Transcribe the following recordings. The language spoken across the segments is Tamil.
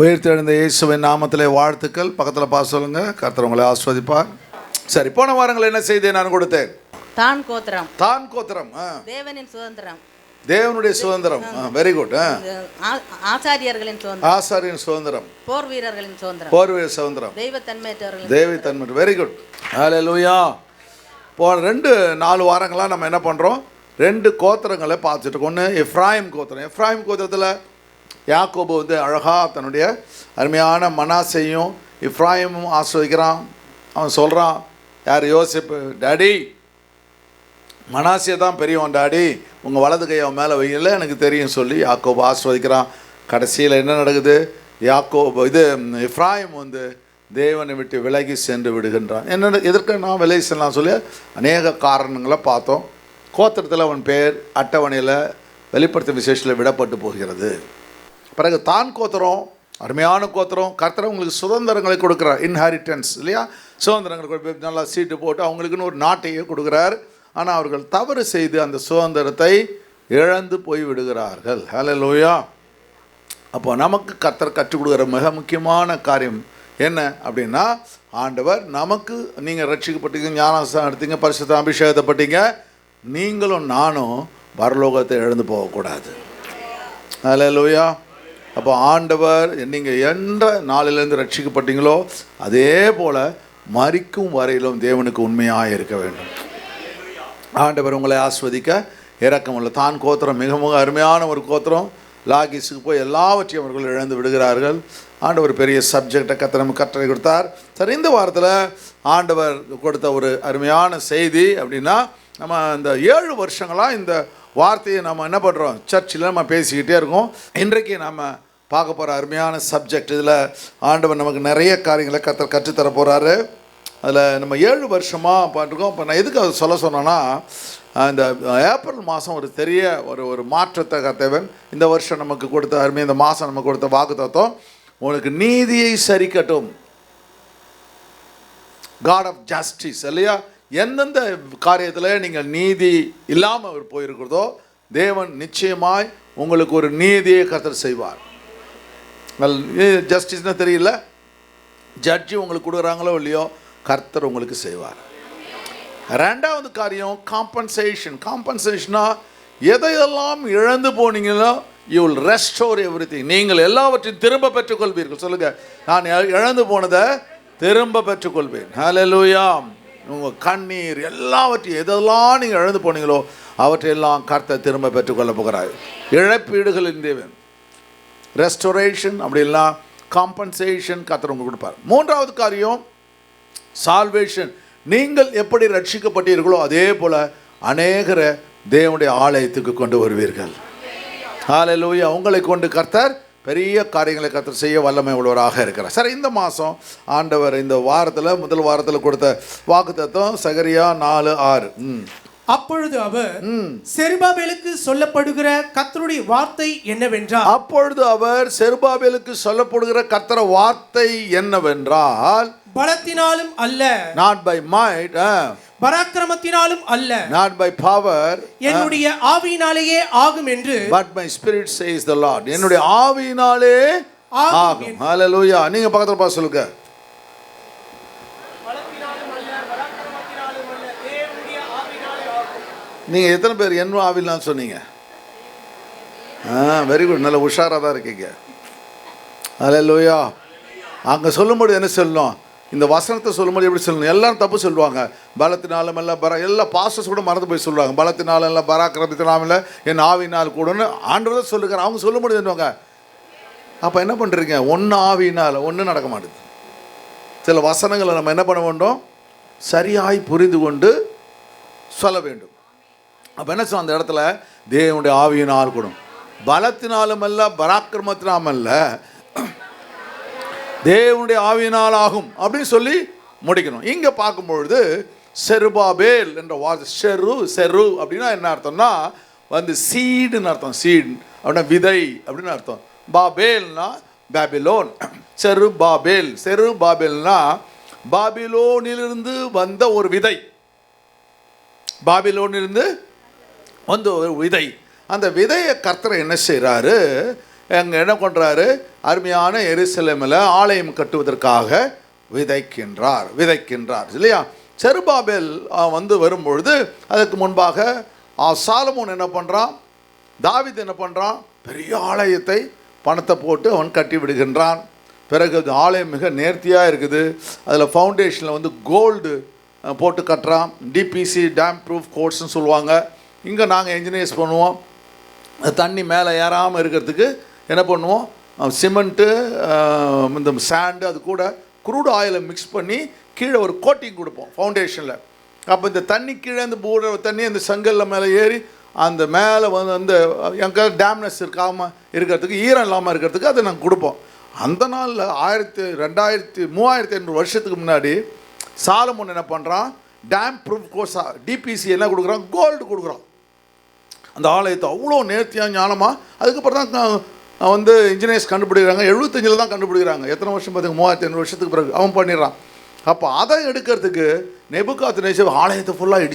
உயிர்த்தெழுந்த இயேசுவின் நாமத்திலே வாழ்த்துக்கள். பக்கத்தில் பார்த்து சொல்லுங்க. கர்த்தர் உங்களை ஆஸ்வதிப்பார். சரி, போன வாரங்கள் என்ன செய்தேன் நான் கொடுத்தேன்? தான் கோத்திரம். தான் கோத்திரம் தேவனின் சுதந்திரம், தேவனுடைய சுதந்திரம். Very good. ஆசாரியர்களின் சுதந்திரம், ஆசாரியன் சுதந்திரம், போர் வீரர்களின் சுதந்திரம், போர் வீரர் சுதந்திரம், தெய்வத்தன்மையற்றவர்களின் தெய்வத்தன்மை. Very good. ஹல்லேலூயா. போன 4 வாரங்களாக நம்ம என்ன பண்ணுறோம்? 2 கோத்திரங்களை பார்த்துட்டு இருக்கோம். ஒன்று எஃப்ராயிம் கோத்திரம். எஃப்ராயிம் கோத்திரத்தில் யாக்கோபு அழகாக தன்னுடைய அருமையான மனாசையும் எஃப்ராயிமும் ஆஸ்வதிக்கிறான். அவன் சொல்கிறான், யார்? யோசேப்பு, டாடி மனாசியை தான் பெரியவன் டாடி, உங்கள் வலது கை அவன் மேலே வைக்கல எனக்கு தெரியும் சொல்லி யாக்கோபு ஆஸ்வதிக்கிறான். கடைசியில் என்ன நடக்குது? யாக்கோபு எஃப்ராயிம் தேவனை விட்டு விலகி சென்று விடுகின்றான். என்ன எதற்கு நான் விலகி செல்லலாம் சொல்லி அநேக காரணங்களை பார்த்தோம். கோத்திரத்தில் அவன் பேர் அட்டவணையில் வெளிப்படுத்தும் விசேஷத்தில் விடப்பட்டு போகிறது. பிறகு தான் கோத்திரம், அருமையான கோத்திரம். கர்த்தர் உங்களுக்கு சுதந்திரங்களை கொடுக்குறார், இன்ஹெரிட்டன்ஸ் இல்லையா? சுதந்திரங்களை நல்லா சீட்டு போட்டு அவங்களுக்குன்னு ஒரு நாட்டையே கொடுக்குறார். ஆனால் அவர்கள் தவறு செய்து அந்த சுதந்திரத்தை இழந்து போய் விடுகிறார்கள். ஹல்லேலூயா. அப்போ நமக்கு கர்த்தர் கற்றுக் கொடுக்குற மிக முக்கியமான காரியம் என்ன அப்படின்னா, ஆண்டவர் நமக்கு, நீங்கள் ரட்சிக்கப்பட்டீங்க, ஞானஸ்தானம் எடுத்தீங்க, பரிசுத்த அபிஷேகத்தை பட்டீங்க, நீங்களும் நானும் பரலோகத்தை இழந்து போகக்கூடாது. ஹல்லேலூயா. அப்போ ஆண்டவர் நீங்கள் எந்த நாளிலேருந்து ரட்சிக்கப்பட்டீங்களோ அதே போல் மரிக்கும் வரையிலும் தேவனுக்கு உண்மையாக இருக்க வேண்டும். ஆண்டவர் உங்களை ஆஸ்வதிக்க இரக்கமுள்ள. தான் கோத்திரம் மிக மிக அருமையான ஒரு கோத்திரம். லாகிஸுக்கு போய் எல்லாவற்றையும் அவர்கள் இழந்து விடுகிறார்கள். ஆண்டவர் பெரிய சப்ஜெக்டை கட்டளை கொடுத்தார். சரி, இந்த வாரத்தில் ஆண்டவர் கொடுத்த ஒரு அருமையான செய்தி அப்படின்னா, நம்ம இந்த 7 வருஷங்களாக இந்த வார்த்தையை நம்ம என்ன பண்ணுறோம்? சர்ச்சில் நம்ம பேசிக்கிட்டே இருக்கோம். இன்றைக்கு நம்ம பார்க்க போகிற அருமையான சப்ஜெக்ட், இதில் ஆண்டவர் நமக்கு நிறைய காரியங்களை கற்றுத்தர போகிறாரு. அதில் நம்ம 7 வருஷமாக பார்த்துருக்கோம். இப்போ நான் எதுக்கு அதை சொல்ல சொன்னேன்னா, இந்த ஏப்ரல் மாதம் ஒரு பெரிய ஒரு மாற்றத்தை கர்த்தர் இந்த வருஷம் நமக்கு கொடுத்த அருமையாக, இந்த மாதம் நமக்கு கொடுத்த வாக்குத்தத்தம், உனக்கு நீதியை சரிக்கட்டும். காட் ஆஃப் ஜஸ்டிஸ் இல்லையா? எந்தெந்த காரியத்தில் நீங்கள் நீதி இல்லாமல் போயிருக்கிறதோ தேவன் நிச்சயமாய் உங்களுக்கு ஒரு நீதியை கர்த்தர் செய்வார். ஜஸ்டிஸ்னால் தெரியல, ஜட்ஜி உங்களுக்கு கொடுக்குறாங்களோ இல்லையோ, கர்த்தர் உங்களுக்கு செய்வார். 2வது காரியம் காம்பன்சேஷன். காம்பன்சேஷனா எதையெல்லாம் இழந்து போனீங்களோ யூ வில் ரெஸ்டோர் எவ்ரிதிங். நீங்கள் எல்லாவற்றையும் திரும்ப பெற்றுக்கொள்வீர்கள். சொல்லுங்கள், நான் இழந்து போனதை திரும்ப பெற்றுக்கொள்வேன். ஹல்லேலூயா. உங்கள் கண்ணீர் எல்லாவற்றையும் எதெல்லாம் நீங்கள் இழந்து போனீங்களோ அவற்றையெல்லாம் கர்த்தர் திரும்ப பெற்றுக்கொள்ள போகிறார். இழப்பீடுகளின் தேவன். ரெஸ்டோரேஷன் அப்படின்னா காம்பன்சேஷன் கர்த்தர் உங்களுக்கு கொடுப்பார். 3வது காரியம் சால்வேஷன். நீங்கள் எப்படி ரட்சிக்கப்பட்டீர்களோ அதே போல் அநேகரை தேவனுடைய ஆலயத்துக்கு கொண்டு வருவீர்கள். ஹல்லேலூயா. உங்களை கொண்டு கர்த்தர் பெரிய காரியங்களை கர்த்தர் செய்ய வல்லமை உள்ளவராக இருக்கிறார். சரி, இந்த மாதம் ஆண்டவர் இந்த வாரத்தில் முதல் வாரத்தில் கொடுத்த வாக்குத்தத்தம் சகரியா 4:6. அப்பொழுது அவர் செருபாபேலுக்கு சொல்லப்படுகிற கர்த்தருடைய வார்த்தை என்னவென்றால், அப்பொழுது அவர் செருபாபேலுக்கு சொல்லப்படுகிற கர்த்தர் வார்த்தை என்னவென்றால், பலத்தினாலும் அல்ல, not by might, பராக்கிரமத்தினாலும் அல்ல, not by power, என்னுடைய ஆவியினாலேயே ஆகும் என்று, but my spirit says the Lord. என்னுடைய ஆவியினாலே ஆகும். ஹல்லேலூயா. நீங்க பக்கத்துல பார்த்து சொல்லுங்க. நீங்க எத்தனை பேர் என் ஆவிலாம் சொன்னீங்க? Very good. நல்ல உஷாராக தான் இருக்கீங்க. ஹல்லேலூயா. அங்கே சொல்லும்போது என்ன சொல்லணும்? இந்த வசனத்தை சொல்லும்போது எப்படி சொல்லணும்? எல்லாரும் தப்பு சொல்லுவாங்க. பலத்தினாலும் இல்லை, எல்லா பாஸ்டர்ஸ் கூட மறந்து போய் சொல்லுவாங்க. பலத்தினாலும் இல்லை, பராக்கிரமத்தினாலும் இல்லை, என் ஆவினால் கூடன்னு ஆண்டவர் சொல்லுகிறார். அவங்க சொல்லும்போது என்னவாங்க? அப்போ என்ன பண்ணுறீங்க? ஒன்று ஆவினால் ஒன்றும் நடக்க மாட்டேது. சில வசனங்களை நம்ம என்ன பண்ண வேண்டும்? சரியாய் புரிந்து கொண்டு சொல்ல வேண்டும். அப்போ என்ன சொல்ல, அந்த இடத்துல தேவனுடைய ஆவியினால் கூடும், பலத்தினாலும் அல்ல, பராக்கிரமத்தினாலும் அல்ல, தேவனுடைய ஆவியினால் ஆகும் அப்படின்னு சொல்லி முடிக்கணும். இங்கே பார்க்கும்பொழுது செருபாபேல் என்ற வார்த்தை, செரு அப்படின்னா என்ன அர்த்தம்னா சீடுன்னு அர்த்தம். சீட் அப்படின்னா விதை அப்படின்னு அர்த்தம். பாபேல்னா பாபிலோன். செருபாபேல்னா பாபிலோனிலிருந்து வந்த ஒரு விதை. பாபிலோனிலிருந்து வந்த ஒரு விதை. அந்த விதையை கர்த்தர் என்ன செய்கிறாரு? அங்கே என்ன பண்ணுறாரு? அருமையான எருசலேமில் ஆலயம் கட்டுவதற்காக விதைக்கின்றார் இல்லையா. செருபாபேல் வந்து வரும்பொழுது அதற்கு முன்பாக சாலமோன் என்ன பண்ணுறான், தாவீது என்ன பண்ணுறான், பெரிய ஆலயத்தை பணத்தை போட்டு அவன் கட்டி விடுகின்றான். பிறகு ஆலயம் மிக நேர்த்தியாக இருக்குது. அதில் ஃபவுண்டேஷனில் வந்து கோல்டு போட்டு கட்டுறான். டிபிசி டேம் ப்ரூஃப் கோட்ஸ்ன்னு சொல்லுவாங்க. இங்கே நாங்கள் என்ஜினியர்ஸ் பண்ணுவோம், தண்ணி மேலே ஏறாமல் இருக்கிறதுக்கு என்ன பண்ணுவோம், சிமெண்ட்டு இந்த சாண்டு அது கூட குரூட் ஆயிலை மிக்ஸ் பண்ணி கீழே ஒரு கோட்டிங் கொடுப்போம் ஃபவுண்டேஷனில். அப்போ இந்த தண்ணி கீழே இந்த பூர தண்ணி அந்த செங்கல்ல மேலே ஏறி அந்த மேலே வந்து அந்த எங்கே டேம்னஸ் இருக்கிறதுக்கு ஈரம் இல்லாமல் இருக்கிறதுக்கு அதை நாங்கள் கொடுப்போம். அந்த நாளில் 2500 வருஷத்துக்கு முன்னாடி சாலமோன் என்ன பண்ணுறான், டேம் ப்ரூஃப் கோர்ஸா டிபிசி என்ன கொடுக்குறான், கோல்டு கொடுக்குறான். அந்த ஆலயத்தை அவ்வளோ நேர்த்தியாக ஞானமாக அதுக்கப்புறம் தான் வந்து இன்ஜினியர்ஸ் கண்டுபிடிக்கிறாங்க. 75 தான் கண்டுபிடிக்கிறாங்க. எத்தனை வருஷம் பார்த்துங்க, 3500 வருஷத்துக்கு பிறகு அவன் பண்ணிடுறான். அப்போ அதை எடுக்கிறதுக்கு நேபுகாத்நேசர் ஆலயத்தை ஃபுல்லாக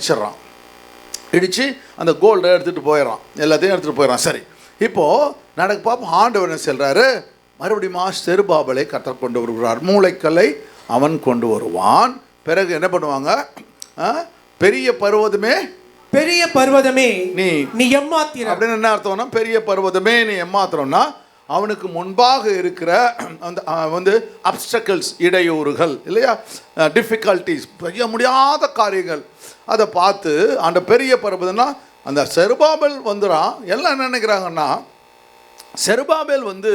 இடித்து அந்த கோல்டை எடுத்துகிட்டு போயிடறான், எல்லாத்தையும் எடுத்துகிட்டு போயிடறான். சரி, இப்போது நடக்க பார்ப்போம். ஆண்டவர் என்ன சொல்கிறாரு, மறுபடியும் செருபாபேலை கர்த்தர் கொண்டு வருகிறார், மூளைக்கல்லை அவன் கொண்டு வருவான். பிறகு என்ன பண்ணுவாங்க, பெரிய பர்வதமே நீ எம்மாத்திரம் அப்படின்னு என்ன அர்த்தம்னா, பெரிய பர்வதமே நீ எம்மாத்திரம்னா அவனுக்கு முன்பாக இருக்கிற அந்த வந்து அப்டக்கிள்ஸ், இடையூறுகள் இல்லையா, டிஃபிகல்ட்டிஸ், செய்ய முடியாத காரியங்கள், அதை பார்த்து அந்த பெரிய பர்வதம்னா அந்த செருபாபேல் வந்துடான். எல்லாம் என்ன நினைக்கிறாங்கன்னா, செருபாபேல் வந்து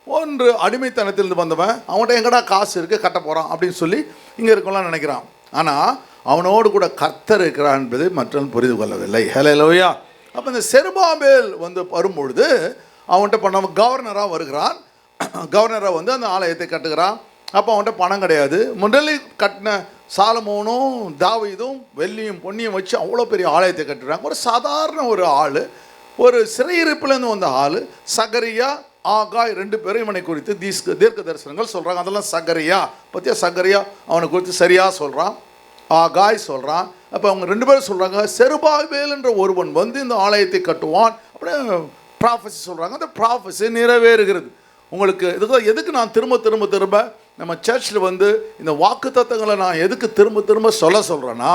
ஒன்று அடிமைத்தனத்திலிருந்து வந்தவன், அவன்கிட்ட எங்கடா காசு இருக்குது கட்ட போகிறான் அப்படின்னு சொல்லி இங்கே இருக்கலாம் நினைக்கிறான். ஆனால் அவனோடு கூட கர்த்தர் இருக்கிறான் என்பதை மற்றவன் புரிந்து கொள்ளவில்லை. ஹல்லேலூயா. அப்போ இந்த செருபாபேல் வந்து வரும்பொழுது அவன்கிட்ட பண்ண கவர்னராக வருகிறான். கவர்னராக வந்து அந்த ஆலயத்தை கட்டுகிறான். அப்போ அவன்கிட்ட பணம் கிடையாது. முதலில் கட்டின சாலமோனும் தாவீதும் வெள்ளியும் பொன்னியும் வச்சு அவ்வளோ பெரிய ஆலயத்தை கட்டுறாங்க. ஒரு சாதாரண ஒரு ஆள், ஒரு சிறையிருப்பிலேருந்து வந்த ஆள், சகரியா ஆகாய் 2 பேரும் இவனை குறித்து தீர்க்க தரிசனங்கள் சொல்கிறாங்க. அதெல்லாம் சகரியா பற்றியா, சகரியா அவனை குறித்து சரியாக சொல்கிறான், ஆகாய் சொல்கிறான். அப்போ அவங்க 2 பேரும் சொல்கிறாங்க, செருபாபேல் என்ற ஒருவன் வந்து இந்த ஆலயத்தை கட்டுவான் அப்படியே ப்ராஃபஸி சொல்கிறாங்க. அந்த ப்ராஃபஸி நிறைவேறுகிறது. உங்களுக்கு எதுக்கு நான் திரும்ப நம்ம சர்ச்சில் வந்து இந்த வாக்கு தத்தங்களை நான் எதுக்கு திரும்ப சொல்கிறேன்னா,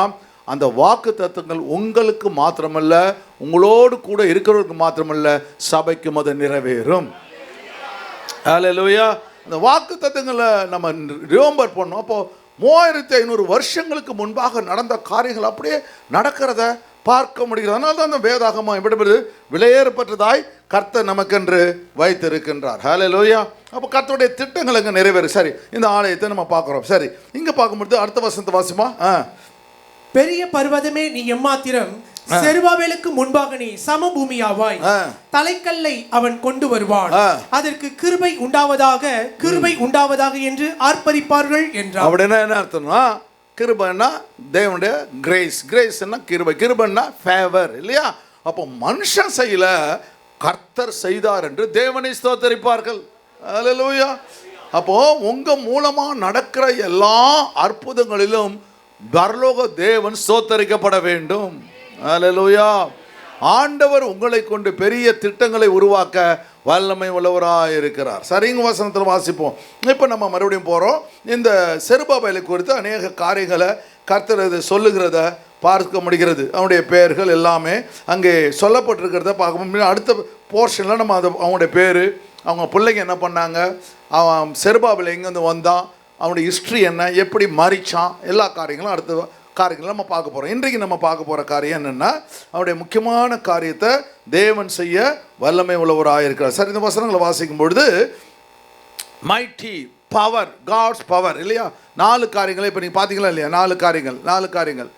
அந்த வாக்கு தத்தங்கள் உங்களுக்கு மாத்திரமல்ல, உங்களோடு கூட இருக்கிறவருக்கு மாத்திரமல்ல, சபைக்கும் அது நிறைவேறும். ஹல்லேலூயா. இந்த வாக்கு தத்தங்களை நம்ம ரிமெம்பர் பண்ணோம். அப்போது 3500 வருஷங்களுக்கு முன்பாக நடந்த காரியங்கள் அப்படியே நடக்கிறத பார்க்க முடிகிறது. அதனால தான் அந்த வேதாகமம் எப்படி விலையேறப்பட்டதாய் கர்த்தர் நமக்கென்று வைத்திருக்கின்றார். ஹல்லேலூயா. அப்போ கர்த்தருடைய திட்டங்கள் அங்கே நிறைவேறு. சரி, இந்த ஆலயத்தை நம்ம பார்க்குறோம். சரி, இங்கே பார்க்கும்பொழுது அடுத்த வசனத்தை வாசிமா. பெரிய பர்வதமே நீ எம்மாத்திரம், செருபாபேலுக்கு முன்பாக நீ சமபூமியாவாய், தலைக்கல்லை அவன் கொண்டு வருவான், அதற்கு கிருபை உண்டாவதாக என்று ஆர்ப்பரிப்பார்கள் என்றார். அப்படின்னா என்ன அர்த்தம்னா, கிருபைன்னா தேவனுடைய கிரேஸ்னா கிருபைன்னா ஃபேவர் இல்லையா. அப்போ மனுஷன் செய்யல, கர்த்தர் செய்தார் என்று தேவனை ஸ்தோத்தரிப்பார்கள். ஹல்லேலூயா. அப்போ உங்க மூலமா நடக்கிற எல்லா அற்புதங்களிலும் பரலோக தேவன் ஸ்தோத்தரிக்கப்பட வேண்டும். ஹல்லேலூயா. ஆண்டவர் உங்களை கொண்டு பெரிய திட்டங்களை உருவாக்க வல்லமை உள்ளவராக இருக்கிறார். சரிங்க, வசனத்தில் வாசிப்போம். இப்போ நம்ம மறுபடியும் போகிறோம். இந்த செருபாபேலை குறித்து அநேக காரியங்களை கர்த்தர் சொல்லுகிறத பார்க்க முடிகிறது. அவனுடைய பெயர்கள் எல்லாமே அங்கே சொல்லப்பட்டிருக்கிறத பார்க்க. அடுத்த போர்ஷனில் நம்ம அவனுடைய பேர், அவங்க பிள்ளைங்க என்ன பண்ணாங்க, அவன் செருபாபேல் எங்கேருந்து வந்தான், அவனுடைய ஹிஸ்ட்ரி என்ன, எப்படி மறிச்சான், எல்லா காரியங்களும் அடுத்த காரியங்களும் நம்ம பார்க்க போகிறோம். இன்றைக்கு நம்ம பார்க்க போகிற காரியம் என்னென்னா, அவருடைய முக்கியமான காரியத்தை தேவன் செய்ய வல்லமை உள்ளவராக இருக்கிறார். சரி, இந்த வசனங்களை வாசிக்கும் பொழுது மைட்டி பவர், காட்ஸ் பவர் இல்லையா. 4 காரியங்களை இப்போ நீங்கள் பார்த்தீங்களா இல்லையா, 4 காரியங்கள்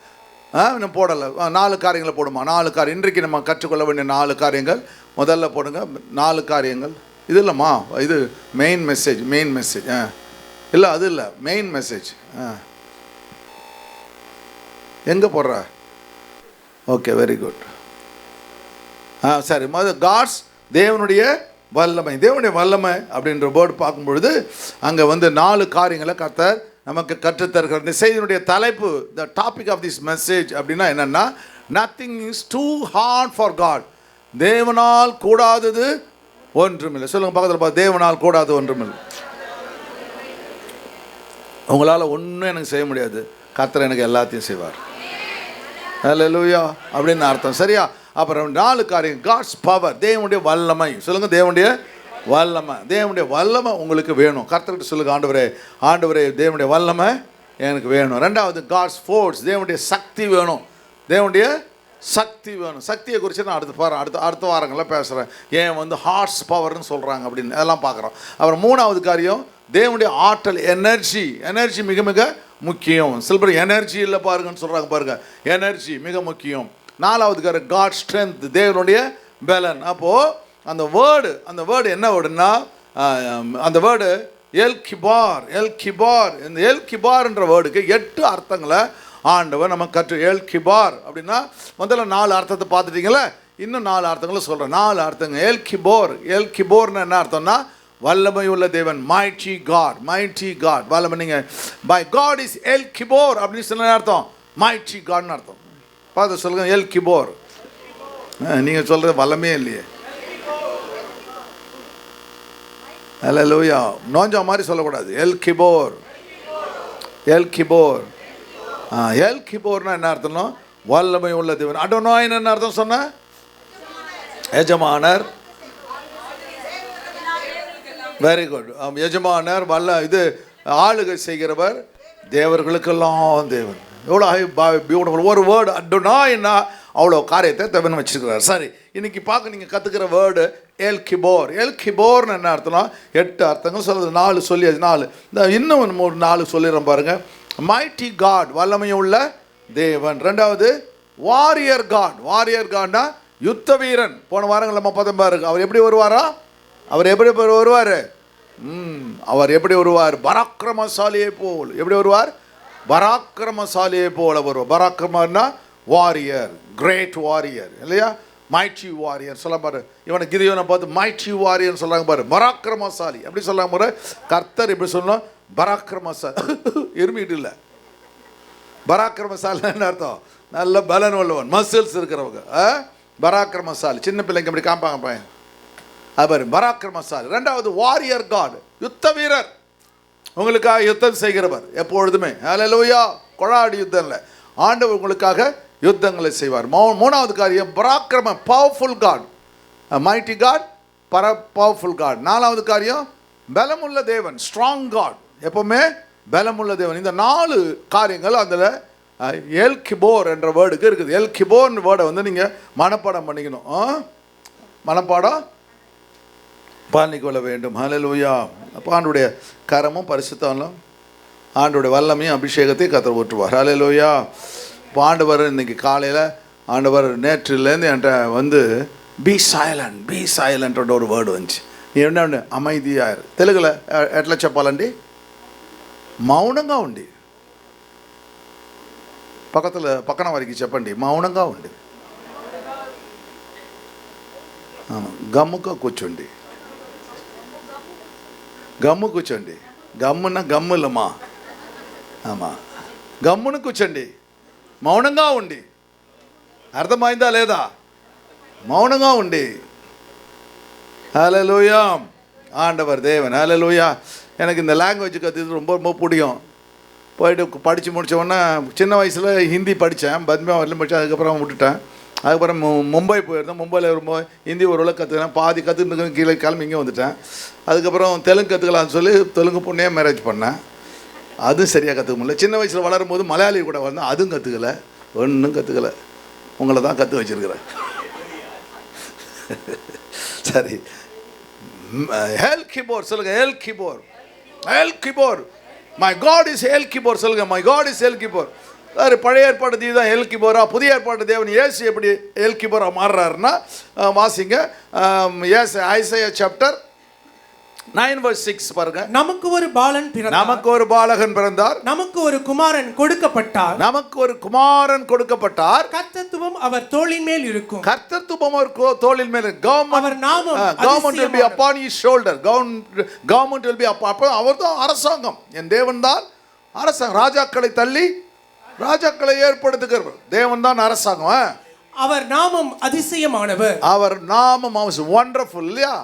இன்னும் போடலை. 4 காரியங்களை போடுமா, 4 காரியம் இன்றைக்கு நம்ம கற்றுக்கொள்ள வேண்டிய 4 காரியங்கள். முதல்ல போடுங்க 4 காரியங்கள். இது இல்லைம்மா, இது மெயின் மெசேஜ் இல்லை, அது இல்லை, மெயின் மெசேஜ். எங்கே போடுற? Okay, very good. சரி, காட்ஸ் தேவனுடைய வல்லமை அப்படின்ற வேர்டு பார்க்கும்பொழுது அங்கே வந்து 4 காரியங்களை கர்த்தர் நமக்கு கற்றுத்தருகிற. இந்த செய்தியினுடைய தலைப்பு, the topic of this message அப்படின்னா என்னென்னா, nothing is too hard for God. தேவனால் கூடாதது ஒன்றுமில்லை. சொல்லுங்க பக்கத்தில் பார்த்து, தேவனால் கூடாது ஒன்றுமில்லை. உங்களால் ஒன்றும் எனக்கு செய்ய முடியாது, கர்த்தர் எனக்கு எல்லாத்தையும் செய்வார். ஹல்லேலூயா அப்படின்னு அர்த்தம். சரியா? அப்புறம் 4 காரியம். காட்ஸ் பவர், தேவனுடைய வல்லமை. சொல்லுங்க, தேவனுடைய வல்லமை. தேவனுடைய வல்லமை உங்களுக்கு வேணும். கர்த்தர்கிட்ட சொல்லுங்க, ஆண்டவரே ஆண்டவரே தேவனுடைய வல்லமை எனக்கு வேணும். 2வது காட்ஸ் ஃபோர்ஸ், தேவனுடைய சக்தி வேணும். தேவனுடைய சக்தி வேணும். சக்தியை குறித்து நான் அடுத்த வாரங்களில் பேசுகிறேன். ஏன் வந்து ஹார்ஸ் பவர்னு சொல்கிறாங்க அப்படின்னு அதெல்லாம் பார்க்குறோம். அப்புறம் 3வது காரியம், தேவனுடைய ஆற்றல், எனர்ஜி. எனர்ஜி மிக மிக முக்கியம். சில பேர் எனர்ஜி இல்லை பாருங்கன்னு சொல்கிறாங்க பாருங்க, எனர்ஜி மிக முக்கியம். 4வது காரியம், காட் ஸ்ட்ரென்த், தேவனுடைய பலன். அப்போது அந்த வேர்டு என்ன வேர்டுன்னா, அந்த வேர்டு எல் கிபார். இந்த எல் கிபார்ன்ற வேர்டுக்கு 8 அர்த்தங்களை ஆண்டவர் நம்ம எல் கிபார் அப்படின்னா முதல்ல 4 அர்த்தத்தை பார்த்துட்டீங்களே, இன்னும் 4 அர்த்தங்களை சொல்கிறேன். 4 அர்த்தங்க. எல் கிபோர்னு என்ன அர்த்தம்னா, வல்லமை உள்ள தேவன், மைட்டி காட். வல்லமை. நீங்கள் by God is El Gibbor அப்படின்னு சொன்ன அர்த்தம் மைட்டி காட்னு அர்த்தம். பார்த்து சொல்லுங்க, எல் கிபோர். நீங்கள் சொல்கிறது வல்லமே இல்லையே. ஹல்லேலூயா. நோஞ்சா மாதிரி சொல்லக்கூடாது. L Gibbor. எல் கிபோர்னா என்ன அர்த்தம்னா, வல்லமை உள்ள தேவன். அடோனாய் என்ன அர்த்தம் சொன்ன? எஜமானர். Very good. எஜமானர், ஆளுகை செய்கிறவர், தேவர்களுக்கெல்லாம் தேவன். எவ்வளோ பியூட்டிஃபுல் ஒரு வேர்டு. அடோனாய்னா அவ்வளோ காரியத்தை தேவன் வச்சுருக்கிறார். சரி, இன்னைக்கு பார்க்க நீங்கள் கற்றுக்கிற வேர்டு எல் கிபோர்னு என்ன அர்த்தம்னா 8 அர்த்தங்கள் சொல்லுது. 4 சொல்லியாச்சு. 4 இன்னும் 4 சொல்லிடுறோம் பாருங்க. மைட்டி காட், வல்லமை உள்ள தேவன். 2வது வாரியர் காட்னா யுத்த வீரன். போன வாரங்கள் நம்ம பார்த்தோம் பாருங்க. அவர் எப்படி வருவார்? அவர் எப்படி வருவார்? பராக்கிரமசாலியை போல். எப்படி வருவார்? பராக்கிரமசாலியை போல வருவார். பராக்கிரமன்னா வாரியர், கிரேட் வாரியர் இல்லையா? மைட்டி வாரியர் சொல்ல பாரு. இவனை கிதியோனை பார்த்து மைட்டி வாரியர்னு சொல்கிறாங்க பாரு. பராக்கிரமசாலி எப்படி சொல்கிறாங்க பாரு. கர்த்தர் எப்படி சொல்லணும்? பராக்கிரமசாலி. இருமிட்டு இல்லை. பராக்கிரமசாலி என்ன அர்த்தம்? நல்ல பலன் உள்ளவன், மசில்ஸ் இருக்கிறவங்க. பராக்கிரமசாலி. சின்ன பிள்ளைங்க அப்படி காப்பாங்க பையன். அவர் பராக்கிரமசாலி. 2வது வாரியர் காட், யுத்த வீரர், உங்களுக்காக யுத்தம் செய்கிறவர் எப்பொழுதுமே. ஹல்லேலூயா. கொழாடி யுத்தம் இல்லை, ஆண்டவர் உங்களுக்காக யுத்தங்களை செய்வார். 3வது காரியம், பராக்கிரம, powerful God, mighty God, powerful God. 4வது காரியம், பலமுள்ள தேவன், ஸ்ட்ராங் காட், எப்பவுமே பலமுள்ள தேவன். இந்த 4 காரியங்கள் அதில் எல் கிபோர் என்ற வேர்டுக்கு இருக்குது. எல் கிபோர்னு வேர்டை வந்து நீங்கள் மனப்பாடம் பண்ணிக்கணும். மனப்பாடம் பண்ணிக்கொள்ள வேண்டும். ஹல்லேலூயா. அப்போ ஆண்டுடைய கரமும் பரிசுத்தமும் ஆண்டுடைய வல்லமையும் அபிஷேகத்தையும் கர்த்தர் ஊற்றுவார். ஹல்லேலூயா. இப்போ ஆண்டவர் இன்னைக்கு காலையில் ஆண்டவர் நேற்றுலேருந்து என்கிட்ட வந்து பி சைலண்ட் ஒரு வேர்டு வந்துச்சு. நீ என்ன அமைதியாக இரு. తెలుగులో ఎట్లా చెప్పాలండి? మౌనంగా ఉండి. పక్కన వారికి చెప్పండి, మౌనంగా ఉండి. గమ్ముగా కూర్చోండి. కూర్చోండి. గమ్ములమ్మా. గమ్మును కూర్చోండి, మౌనంగా ఉండి. అర్థమైందా లేదా? మౌనంగా ఉండి. ஹல்லேலூயா. ஆண்டவர் தேவன். ஹல்லேலூயா. எனக்கு இந்த லாங்குவேஜ் கற்றுக்கிறது ரொம்ப ரொம்ப பிடிக்கும். போயிட்டு படித்து முடித்தோடனே சின்ன வயசில் ஹிந்தி படித்தேன், பத்மா வரலையும் படித்தேன். அதுக்கப்புறம் விட்டுட்டேன். அதுக்கப்புறம் மும்பை போயிருந்தேன். மும்பையில் வரும்போது ஹிந்தி ஓரளவு கற்றுக்கிறேன். பாதி கற்றுக்கிட்டு கீழே கிளம்பி இங்கே வந்துட்டேன். அதுக்கப்புறம் தெலுங்கு கற்றுக்கலான்னு சொல்லி தெலுங்கு பொண்ணையே மேரேஜ் பண்ணேன். அதுவும் சரியாக கற்றுக்க முடியல. சின்ன வயசில் வளரும்போது மலையாளி கூட வந்தேன், அதுவும் கற்றுக்கலை. ஒன்றும் கற்றுக்கலை. உங்களை தான் கற்று வச்சுருக்கிறேன். சரி, எல் கிபோர் சொல்லுங்க. El Gibbor. My God is El Gibbor சொல்லுங்க. My God is El Gibbor. சரி, பழைய ஏற்பாடு தீவு தான் எல் கிபோரா, புதிய ஏற்பாடு தேவன் இயேசு எப்படி எல் கிபோரா மாறுறாருன்னா வாசிங்க. ஐசையா சாப்டர் 9:6 பாருங்க. நமக்கு ஒரு பாலன் பிறந்தார், நமக்கு ஒரு பாலகன் பிறந்தார், நமக்கு ஒரு குமாரன் கொடுக்கப்பட்டார், நமக்கு ஒரு குமாரன் கொடுக்கப்பட்டார். கர்த்தத்துவம் அவர் தோளின் மேல் இருக்கும். கர்த்தத்துவம் அவர் தோளின் மேல். அவர் நாமம் government will be upon his shoulder. Government will be upon. அவர்தான் அரசாங்கம். என் தேவன் தான் அரசாங்கம். ராஜாக்களை தள்ளி ராஜாக்களை ஏற்படுத்துகிறவர் தேவன் தான் அரசாங்கம். அவர் நாமம் அதிசயமானவர். அவர் நாமம் வண்டர்ஃபுல் இல்லையா?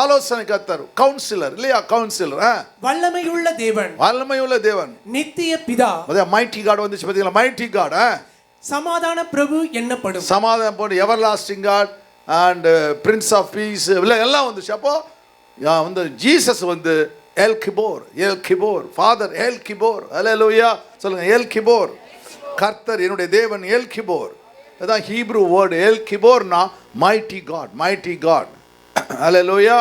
ஆலோசனை கர்த்தர், கவுன்சிலர் இல்லையா, கவுன்சிலர். வல்லமையுள்ள தேவன், வல்லமையுள்ள தேவன், நித்திய பிதா, மைட்டி காட் வந்துச்சு பார்த்தீங்களா, மைட்டி காட். சமாதான பிரபு என்னப்படும், சமாதானம் போட்டு everlasting God and prince of peace இல்லை எல்லாம் வந்துச்சு. அப்போ வந்து ஜீசஸ் வந்து El Gibbor, El Gibbor, father El Gibbor. Hallelujah சொல்லுங்க, எல் கிபோர். கர்த்தர் என்னுடைய தேவன் எல் கிபோர். அதான் ஹீப்ரூ வேர்டு எல் கிபோர்னா mighty God, mighty God. Hallelujah.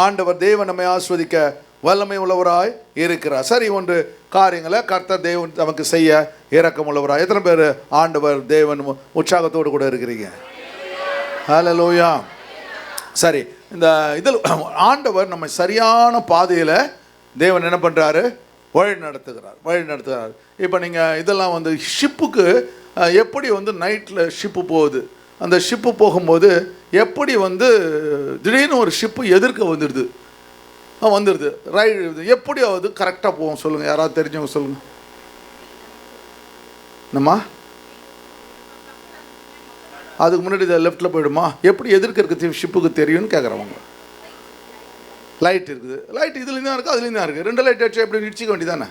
ஆண்டவர் தேவன் நம்மை ஆஸ்வதிக்க வல்லமை உள்ளவராய் இருக்கிறார். சரி, ஒன்று காரியங்களை கர்த்தர் தேவன் நமக்கு செய்ய இரக்கம் உள்ளவராய். எத்தனை பேர் ஆண்டவர் தேவன் உற்சாகத்தோடு கூட இருக்கிறீங்க? அல்லேலூயா. சரி, இந்த இதில் ஆண்டவர் நம்ம சரியான பாதையில் தேவன் என்ன பண்ணுறாரு, வழி நடத்துகிறார். இப்போ நீங்கள் இதெல்லாம் வந்து ஷிப்புக்கு எப்படி வந்து நைட்டில் ஷிப்பு போகுது, அந்த ஷிப்பு போகும்போது எப்படி வந்து திடீர்னு ஒரு ஷிப்பு எதிர்க்க வந்துடுது, எப்படி அது கரெக்டாக போகும் சொல்லுங்கள், யாராவது தெரிஞ்சவங்க சொல்லுங்கள். என்னம்மா அதுக்கு முன்னாடி இதை லெஃப்ட்டில் போயிடுமா, எப்படி எதிர்க்க இருக்க ஷிப்புக்கு தெரியும்னு கேட்குறவங்க. லைட் இருக்குது, லைட் இதுலேயும் தான் இருக்குது அதுலேயும் தான் இருக்குது, 2 லைட் அடிச்சு எப்படி நிச்சயிக்க வேண்டியதானே.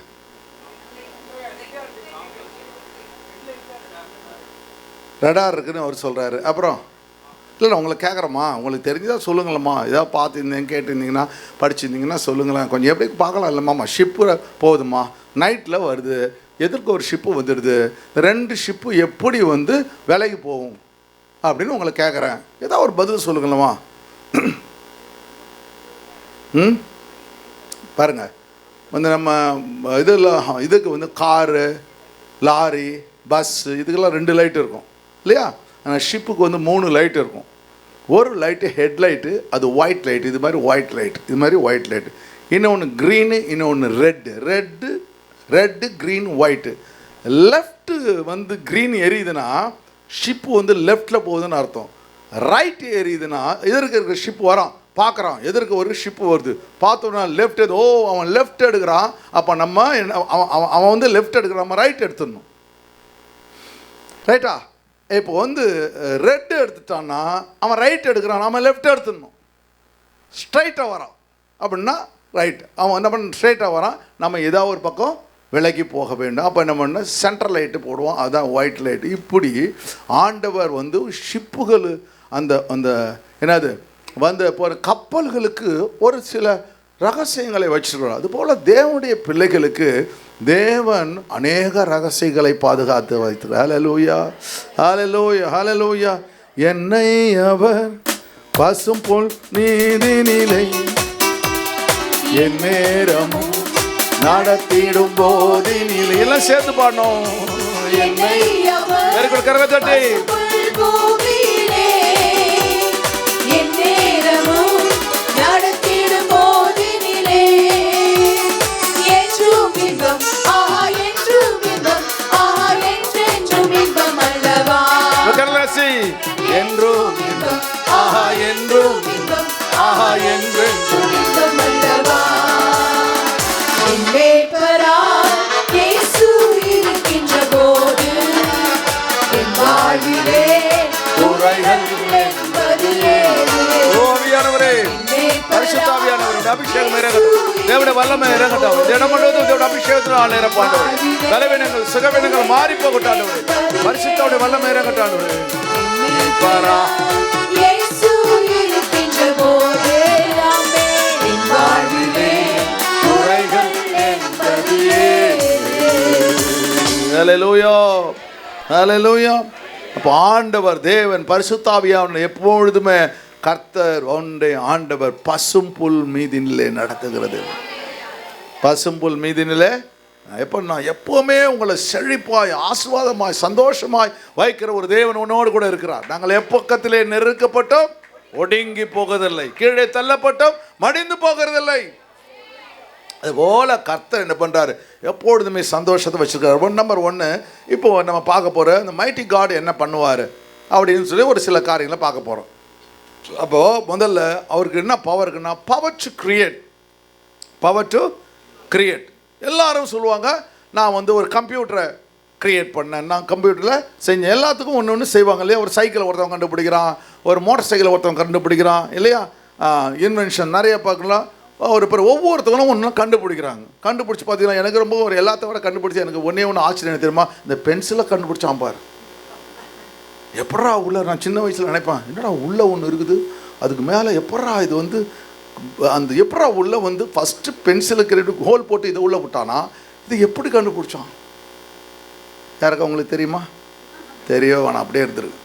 ரடார் இருக்குதுன்னு அவர் சொல்கிறாரு. அப்புறம் இல்லை உங்களை கேட்குறம்மா, உங்களுக்கு தெரிஞ்சுதான் சொல்லுங்களம்மா, ஏதாவது பார்த்துருந்தீங்க கேட்டிருந்தீங்கன்னா படிச்சிருந்தீங்கன்னா சொல்லுங்களேன், கொஞ்சம் எப்படி பார்க்கலாம் இல்லைம்மா. ஷிப்பு போகுதுமா, நைட்டில் வருது, எதிர்க்க ஒரு ஷிப்பு வந்துடுது, 2 ஷிப்பு எப்படி வந்து விலைக்கு போகும் அப்படின்னு உங்களை கேட்குறேன், ஏதாவது ஒரு பதில் சொல்லுங்களம்மா. பாருங்கள், வந்து நம்ம இதுக்கு வந்து காரு, லாரி, பஸ்ஸு இதுக்கெல்லாம் 2 லைட் இருக்கும் இல்லையா. ஆனால் ஷிப்புக்கு வந்து 3 லைட் இருக்கும். ஒரு லைட்டு ஹெட்லைட்டு, அது ஒயிட் லைட், இது மாதிரி ஒயிட் லைட், இது மாதிரி ஒயிட் லைட்டு. இன்னொன்று க்ரீனு, இன்னொன்று ரெட்டு க்ரீன் ஒயிட்டு. லெஃப்ட்டு வந்து க்ரீன் எரியுதுன்னா ஷிப்பு வந்து லெஃப்டில் போகுதுன்னு அர்த்தம். ரைட்டு எரியுதுன்னா எதிர்க்க இருக்கிற ஷிப்பு வரான், பார்க்குறான், எதிர்க்க ஒரு ஷிப்பு வருது, பார்த்தோன்னா லெஃப்ட் எது, அவன் லெஃப்ட் எடுக்கிறான், அப்போ நம்ம அவன் வந்து லெஃப்ட் எடுக்கிறான், நம்ம ரைட் எடுத்துடணும். ரைட்டா? இப்போ வந்து ரெட்டு எடுத்துட்டான்னா அவன் ரைட் எடுக்கிறான், நம்ம லெஃப்ட் எடுத்துடணும். ஸ்ட்ரைட்டாக வரான் அப்படின்னா ரைட், அவன் என்ன பண்ண ஸ்ட்ரைட்டாக வரான், நம்ம ஏதாவது ஒரு பக்கம் விலகி போக வேண்டும். அப்போ என்ன பண்ண சென்ட்ரல் லைட்டு போடுவோம், அதுதான் ஒயிட் லைட்டு. இப்படி ஆண்டவர் வந்து ஷிப்புகள் அந்த அந்த என்னது வந்து போகிற கப்பல்களுக்கு ஒரு சில ரகசியங்களை வச்சிருக்கிறார். அதுபோல் தேவனுடைய பிள்ளைகளுக்கு தேவன் அநேக ரகசியங்களை பாதுகாத்து வைத்தார். ஹல்லேலூயா, ஹல்லேலூயா, ஹல்லேலூயா. என்னை அவர் பசும் புல் நீதினிலை என் நேரமும் நடத்திடும் போதினிலை. எல்லாம் சேர்த்து பாடணும். என்னை அவர் கரகத்தட்டி என்றும் ஆஹா என்றும் ஆஹா என்றென்றும் இயேசு இருக்கின்ற போது என் வாழ்விலே குறைகள் என்பது ஏது? ஆவியானவரே, பரிசுத்த ஆவியானவரே, அபிஷேகம் இறங்கட்டும், தேவனுடைய வல்லமை இறங்கட்டும். தினம் முழுவதும் தேவனுடைய அபிஷேகத்தினால் நிரப்பாண்டவர். தலைவினங்கள் சுகவினங்கள் மாறி போகட்டாண்டவர். பரிசுத்தோட வல்லமை இறங்கட்டாண்டவர். இயேசு இருக்கின்ற போது என் வாழ்விலே குறைகள் என்பது ஏது? ஹல்லேலூயா, ஹல்லேலூயா. அப்போ ஆண்டவர் தேவன் பரிசுத்த ஆவியானவர் எப்பொழுதுமே கர்த்தர் ஒன்றை ஆண்டவர் பசும் புல் மீதினிலே நடத்துகிறது. பசும் புல் மீதினிலே எப்படின்னா எப்போவுமே உங்களை செழிப்பாய் ஆசீர்வாதமாய் சந்தோஷமாய் வைக்கிற ஒரு தேவன் உன்னோடு கூட இருக்கிறார். நாங்கள் எப்பக்கத்திலே நெருக்கப்பட்டோம் ஒடுங்கி போகிறதில்லை, கீழே தள்ளப்பட்டோம் மடிந்து போகிறதில்லை. அதுபோல் கர்த்தர் என்ன பண்ணுறாரு, எப்பொழுதுமே சந்தோஷத்தை வச்சுருக்காரு. நம்பர் 1, இப்போது நம்ம பார்க்க போகிற இந்த மைட்டி காட் என்ன பண்ணுவார் அப்படின்னு சொல்லி ஒரு சில காரியங்களை பார்க்க போகிறோம். அப்போது முதல்ல அவருக்கு என்ன பவர் இருக்குன்னா, பவர் டு கிரியேட். எல்லாரும் சொல்லுவாங்க, நான் வந்து ஒரு கம்ப்யூட்டரை க்ரியேட் பண்ணேன், நான் கம்ப்யூட்டரில் செஞ்சேன். எல்லாத்துக்கும் ஒன்று ஒன்று செய்வாங்க இல்லையா. ஒரு சைக்கிளை ஒருத்தவங்க கண்டுபிடிக்கிறான், ஒரு மோட்டார் சைக்கிளை ஒருத்தவங்க கண்டுபிடிக்கிறான் இல்லையா. இன்வென்ஷன் நிறைய பார்க்கலாம். ஒரு பேர் ஒவ்வொருத்தவங்களும் ஒன்று கண்டுபிடிக்கிறாங்க. கண்டுபிடிச்சி பார்த்தீங்கன்னா எனக்கு ரொம்ப ஒரு எல்லாத்த விட கண்டுபிடிச்சி எனக்கு ஒன்றே ஒன்று ஆச்சரியம் தெரியுமா, இந்த பென்சிலை கண்டுபிடிச்சான் பாரு. எப்படா உள்ள, நான் சின்ன வயசில் நினைப்பேன் என்னடா உள்ள ஒன்று இருக்குது, அதுக்கு மேலே எப்படா இது வந்து அந்த எப்படா உள்ள வந்து ஃபஸ்ட்டு பென்சிலுக்கு ஹோல் போட்டு இதை உள்ளே விட்டானா, இது எப்படி கண்டுபிடிச்சான்? யாருக்கா உங்களுக்கு தெரியுமா? தெரியவே வேணாம், அப்படியே இருந்துருக்கு.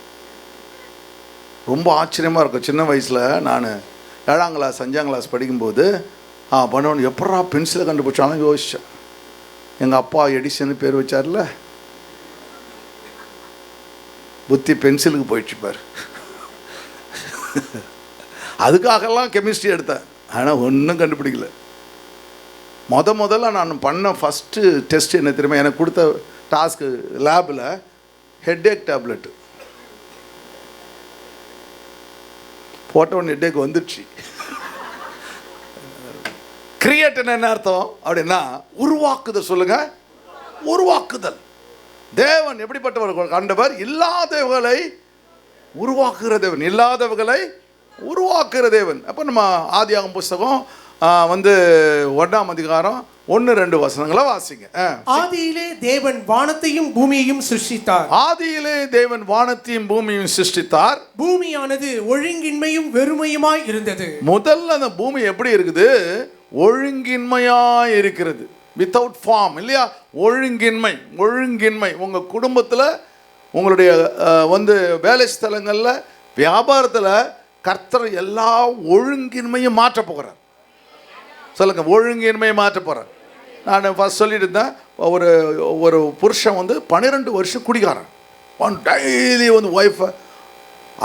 ரொம்ப ஆச்சரியமாக இருக்கும். சின்ன வயசில் நான் 7ஆம் கிளாஸ் 5ஆம் கிளாஸ் படிக்கும்போது பண்ணணும் எப்படா பென்சிலை கண்டுபிடிச்சாலும் யோசித்தேன். எங்கள் அப்பா எடிசன் பேர் வச்சார்ல, புத்தி பென்சிலுக்கு போயிடுச்சு பாரு. அதுக்காகலாம் கெமிஸ்ட்ரி எடுத்தேன், ஆனால் ஒன்றும் கண்டுபிடிக்கல. முதல்ல நான் பண்ண ஃபஸ்ட்டு டெஸ்ட் என்ன தெரியுமா, எனக்கு கொடுத்த டாஸ்க்கு லேபில் ஹெட்டேக் டேப்லெட்டு போட்டோன்னு ஹெட்டேக் வந்துடுச்சு. கிரியேட்னு என்ன அர்த்தம் அப்படின்னா உருவாக்குதல். சொல்லுங்க, உருவாக்குதல். தேவன் எப்படிப்பட்டவர் கண்டவர்? இல்லாதவர்களை உருவாக்குகிற தேவன், இல்லாதவர்களை உருவாக்குகிற தேவன். அப்போ நம்ம ஆதியாகமம் புஸ்தகம் வந்து 1ஆம் அதிகாரம் 1-2 வசனங்களை வாசிங்க. ஆதியிலே தேவன் வானத்தையும் பூமியையும் சிருஷ்டித்தார். ஆதியிலே தேவன் வானத்தையும் பூமியையும் சிருஷ்டித்தார். பூமியானது ஒழுங்கின்மையும் வெறுமையுமாய் இருந்தது. முதல்ல அந்த பூமி எப்படி இருக்குது? ஒழுங்கின்மையாய் இருக்கிறது. வித்தவுட் ஃபார்ம், இல்லையா? ஒழுங்கின்மை. ஒழுங்கின்மை உங்கள் குடும்பத்தில், உங்களுடைய வந்து வேலை ஸ்தலங்களில், வியாபாரத்தில் கர்த்தர் எல்லா ஒழுங்கின்மையும் மாற்ற போகிறார். சொல்லுங்க, ஒழுங்கின்மையை மாற்ற போகிறார். நான் ஃபஸ்ட் சொல்லிட்டு இருந்தேன், ஒரு புருஷன் வந்து 12 வருஷம் குடிக்காரன். டெய்லி வந்து ஒய்ஃபை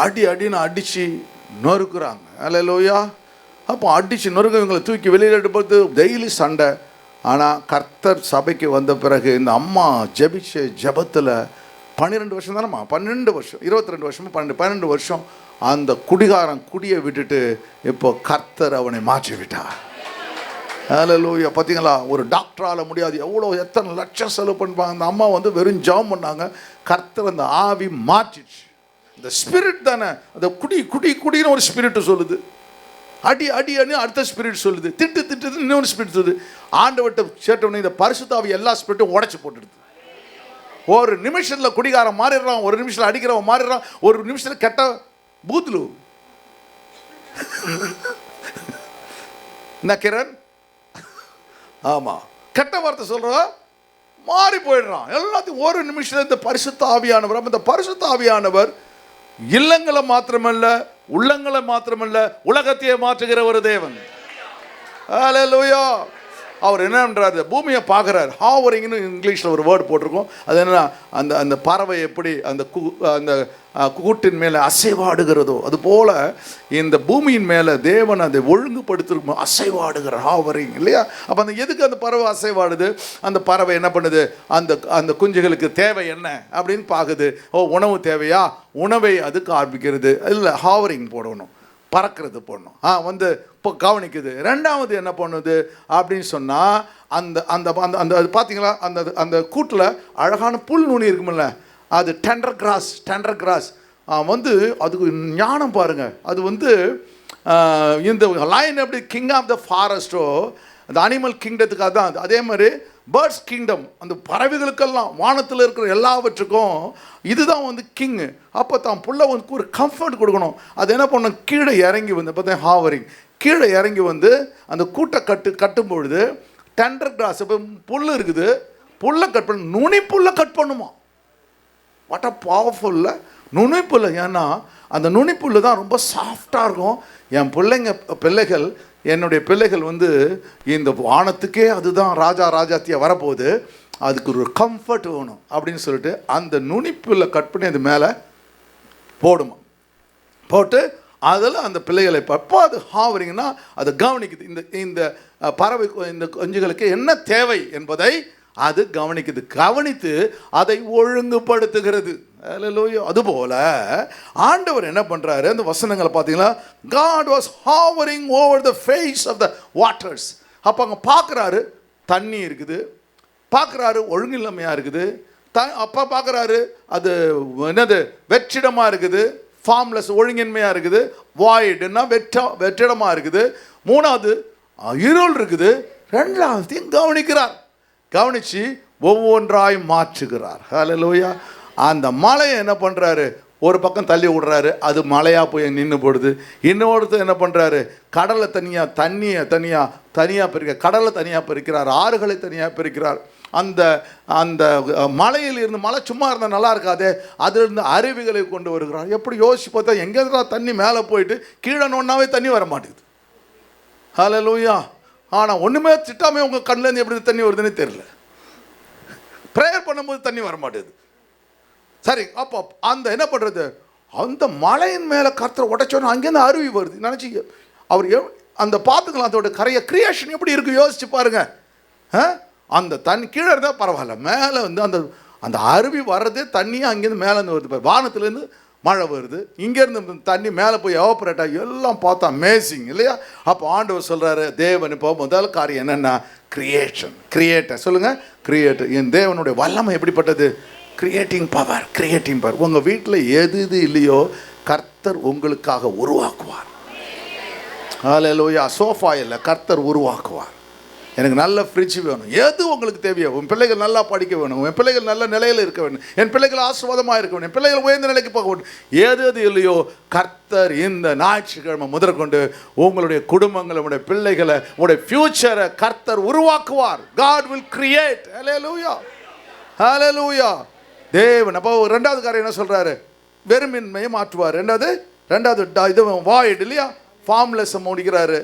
அடின்னு அடித்து நொறுக்குறாங்க. அல்லேலூயா. அப்போ அடித்து நொறுக்க இவங்களை தூக்கி வெளியில் எடுப்பது டெய்லி சண்டை. ஆனால் கர்த்தர் சபைக்கு வந்த பிறகு இந்த அம்மா ஜெபிச்ச ஜெபத்தில் 12 வருஷம் தானம்மா, 12 வருஷம், 22 வருஷமும் 12 வருஷம் அந்த குடிகாரன் குடியை விட்டுட்டு இப்போ கர்த்தர் அவனை மாற்றி விட்டார். ஹல்லேலூயா. பார்த்தீங்களா, ஒரு டாக்டரால் முடியாது, எத்தனை லட்சம் செலவு பண்ணுவாங்க. அந்த அம்மா வந்து வெறும் ஜெபம் பண்ணாங்க, கர்த்தர் அந்த ஆவி மாற்றிச்சு. இந்த ஸ்பிரிட் தானே, அந்த குடின்னு ஒரு ஸ்பிரிட் சொல்லுது, அடின்னு அடுத்த ஸ்பிரிட் சொல்லுது, திட்டு இன்னொரு ஸ்பிரிட் சொல்லுது. ஆண்டவர்கிட்ட சேட்டவனே இந்த பரிசுத்த ஆவி எல்லா ஸ்பிரிட்டும் உடைச்சு போட்டுடுது. ஒரு நிமிஷத்தில் குடிகாரன் மாறிடுறான், ஒரு நிமிஷத்தில் அடிக்கிறவன் மாறிடுறான், ஒரு நிமிஷத்தில் கெட்ட பூத்லு என்ன கிரண், ஆமாம், கெட்ட வார்த்தை சொல்கிறான், மாறி போயிடுறான். எல்லாத்தையும் ஒரு நிமிஷத்தில் இந்த பரிசுத்த ஆவியானவர். இந்த பரிசுத்த ஆவியானவர் இல்லங்களை மாத்திரமல்ல, உள்ளங்களை மாத்திரமல்ல, உலகத்தையே மாற்றுகிற ஒரு தேவன். ஹல்லேலூயா. அவர் என்ன பண்ணுறாரு? பூமியை பார்க்குறாரு. ஹாவரிங்னு இங்கிலீஷில் ஒரு வேர்டு போட்டிருக்கோம். அது என்னன்னா, அந்த பறவை எப்படி அந்த கூட்டின் மேலே அசைவாடுகிறதோ அதுபோல் இந்த பூமியின் மேலே தேவன் அதை ஒழுங்குபடுத்திருக்கும், அசைவாடுகிற ஹாவரிங், இல்லையா? அப்போ அந்த எதுக்கு அந்த பறவை அசைவாடுது? அந்த பறவை என்ன பண்ணுது? அந்த குஞ்சுகளுக்கு தேவை என்ன அப்படின்னு பார்க்குது. உணவு தேவையா? உணவை அது காண்பிக்கிறது. இல்லை, ஹாவரிங் போடணும், பறக்கிறது போடணும். வந்து இப்போ கவனிக்குது. ரெண்டாவது என்ன பண்ணுது அப்படின்னு சொன்னால், அந்த அந்த அந்த அது பார்த்தீங்களா, அந்த கூட்டில் அழகான புல் நுனி இருக்குமில்ல, அது டெண்டர் கிராஸ் வந்து அதுக்கு ஞானம் பாருங்கள். அது வந்து இந்த லயன் எப்படி கிங் ஆஃப் த ஃபாரஸ்ட்டோ, அந்த அனிமல் கிங்டத்துக்காக தான் அது. அதே மாதிரி பேர்ட்ஸ் கிங்டம், அந்த பறவைகளுக்கெல்லாம், வானத்தில் இருக்கிற எல்லாவற்றுக்கும் இதுதான் வந்து கிங்கு. அப்போ தான் புள்ள வந்து ஒரு கம்ஃபர்ட் கொடுக்கணும். அது என்ன பண்ணணும்? கீழே இறங்கி வந்து பார்த்தா ஹாவரிங், கீழே இறங்கி வந்து அந்த கூட்டை கட்டும் பொழுது டெண்டர் கிராஸ், இப்போ புல் இருக்குது, புல்லை கட் பண்ண, நுனி புல்லை கட் பண்ணுமா. வாட் அ பவர்ஃபுல்ல நுனிப்புல். ஏன்னா அந்த நுனிப்புல் தான் ரொம்ப சாஃப்டாக இருக்கும். என் பிள்ளைகள் என்னுடைய பிள்ளைகள் வந்து இந்த வானத்துக்கே அதுதான் ராஜாத்தியாக வரப்போகுது, அதுக்கு ஒரு கம்ஃபர்ட் வேணும் அப்படின்னு சொல்லிட்டு அந்த நுனிப்புல்லை கட் பண்ணி அது மேலே போடுமா. போட்டு அதில் அந்த பிள்ளைகளை பார்ப்போ அது ஹாவரிங்னா அதை கவனிக்குது. இந்த பறவை, இந்த குஞ்சுகளுக்கு என்ன தேவை என்பதை அது கவனிக்குது. கவனித்து அதை ஒழுங்குபடுத்துகிறது. அல்லேலூயா. அதுபோல ஆண்டவர் என்ன பண்ணுறாரு? அந்த வசனங்களை பார்த்தீங்களா, God was hovering over the face of the waters. அப்போ அங்கே பார்க்குறாரு, தண்ணி இருக்குது, பார்க்குறாரு ஒழுங்கில்லாமையாக இருக்குது, அப்போ பார்க்குறாரு அது என்னது வெற்றிடமாக இருக்குது, ஃபார்ம்லெஸ் ஒழுங்கின்மையாக இருக்குது. வாய்டுன்னா வெற்றிடமாக இருக்குது. மூணாவது இருள் இருக்குது. ரெண்டாவதையும் கவனிக்கிறார். கவனித்து ஒவ்வொன்றாய் மாற்றுகிறார். ஹல்லேலூயா. அந்த மலையை என்ன பண்ணுறாரு, ஒரு பக்கம் தள்ளி விடுறாரு, அது மலையாக போய் நின்று போடுது. இன்னொருத்தர் என்ன பண்ணுறாரு, கடலை தனியாக பிரிக்க, கடலை தனியாக பிரிக்கிறார், ஆறுகளை தனியாக பிரிக்கிறார். அந்த அந்த மலையில் இருந்து, மலை சும்மா இருந்தால் நல்லா இருக்காது, அதிலிருந்து அருவிகளை கொண்டு வருகிறார். எப்படி யோசிச்சு பார்த்தா எங்கேயா தண்ணி மேலே போயிட்டு கீழே நோண்டாவே தண்ணி வர மாட்டேங்குது. ஹல்லேலூயா. ஆனால் ஒன்றுமே திட்டாமே உங்கள் கண்ணிலேருந்து எப்படி தண்ணி வருதுன்னு தெரியல. ப்ரேயர் பண்ணும்போது தண்ணி வர மாட்டேங்குது. சரி, அப்போ அந்த என்ன பண்ணுறது, அந்த மலையின் மேலே கர்த்தர் உடைச்சோன்னு அங்கேருந்து அருவி வருது. நினச்சி அவர் அந்த பார்த்துக்கலாம் அதோட கரையை கிரியேஷன் எப்படி இருக்குது யோசிச்சு பாருங்க. அந்த தண்ணி கீழே இருந்தால் பரவாயில்ல, மேலே வந்து அந்த அந்த அருவி வர்றதே தண்ணியாக அங்கேருந்து மேலேருந்து வருது. வானத்துலேருந்து மழை வருது, இங்கேருந்து தண்ணி மேலே போய் எவாபரேட் ஆகி எல்லாம் பார்த்தா அமேசிங் இல்லையா? அப்போ ஆண்டவர் சொல்கிறாரு, தேவன் இப்போ முதல் காரியம் என்னென்னா கிரியேட்டர் சொல்லுங்கள், கிரியேட்டர். என் தேவனுடைய வல்லமை எப்படிப்பட்டது? Creating power. உங்கள் வீட்டில் எது இல்லையோ கர்த்தர் உங்களுக்காக உருவாக்குவார். ஹல்லேலூயா. சோஃபா இல்லை, கர்த்தர் உருவாக்குவார். எனக்கு நல்ல ஃப்ரிட்ஜ் வேணும், எது உங்களுக்கு தேவையோ, உன் பிள்ளைகள் நல்லா படிக்க வேணும், என் பிள்ளைகள் நல்ல நிலையில் இருக்க வேண்டும், என் பிள்ளைகள் ஆசீர்வாதமாக இருக்க வேண்டும், என் பிள்ளைகள் உயர்ந்த நிலைக்கு போக வேண்டும், எது இல்லையோ கர்த்தர் இந்த ஞாயிற்றுக்கிழமை முதற்கொண்டு உங்களுடைய குடும்பங்களை, உங்களுடைய பிள்ளைகளை, உங்களுடைய ஃபியூச்சரை கர்த்தர் உருவாக்குவார். God will create. ஹல்லேலூயா. தேவன் அப்போ ரெண்டாவது காரியம் என்ன சொல்கிறாரு, வெறுமின்மையை மாற்றுவார். ரெண்டாவது இது வாய்டு இல்லையா, ஃபார்ம்லெஸ்ஸை முடிக்கிறாரு.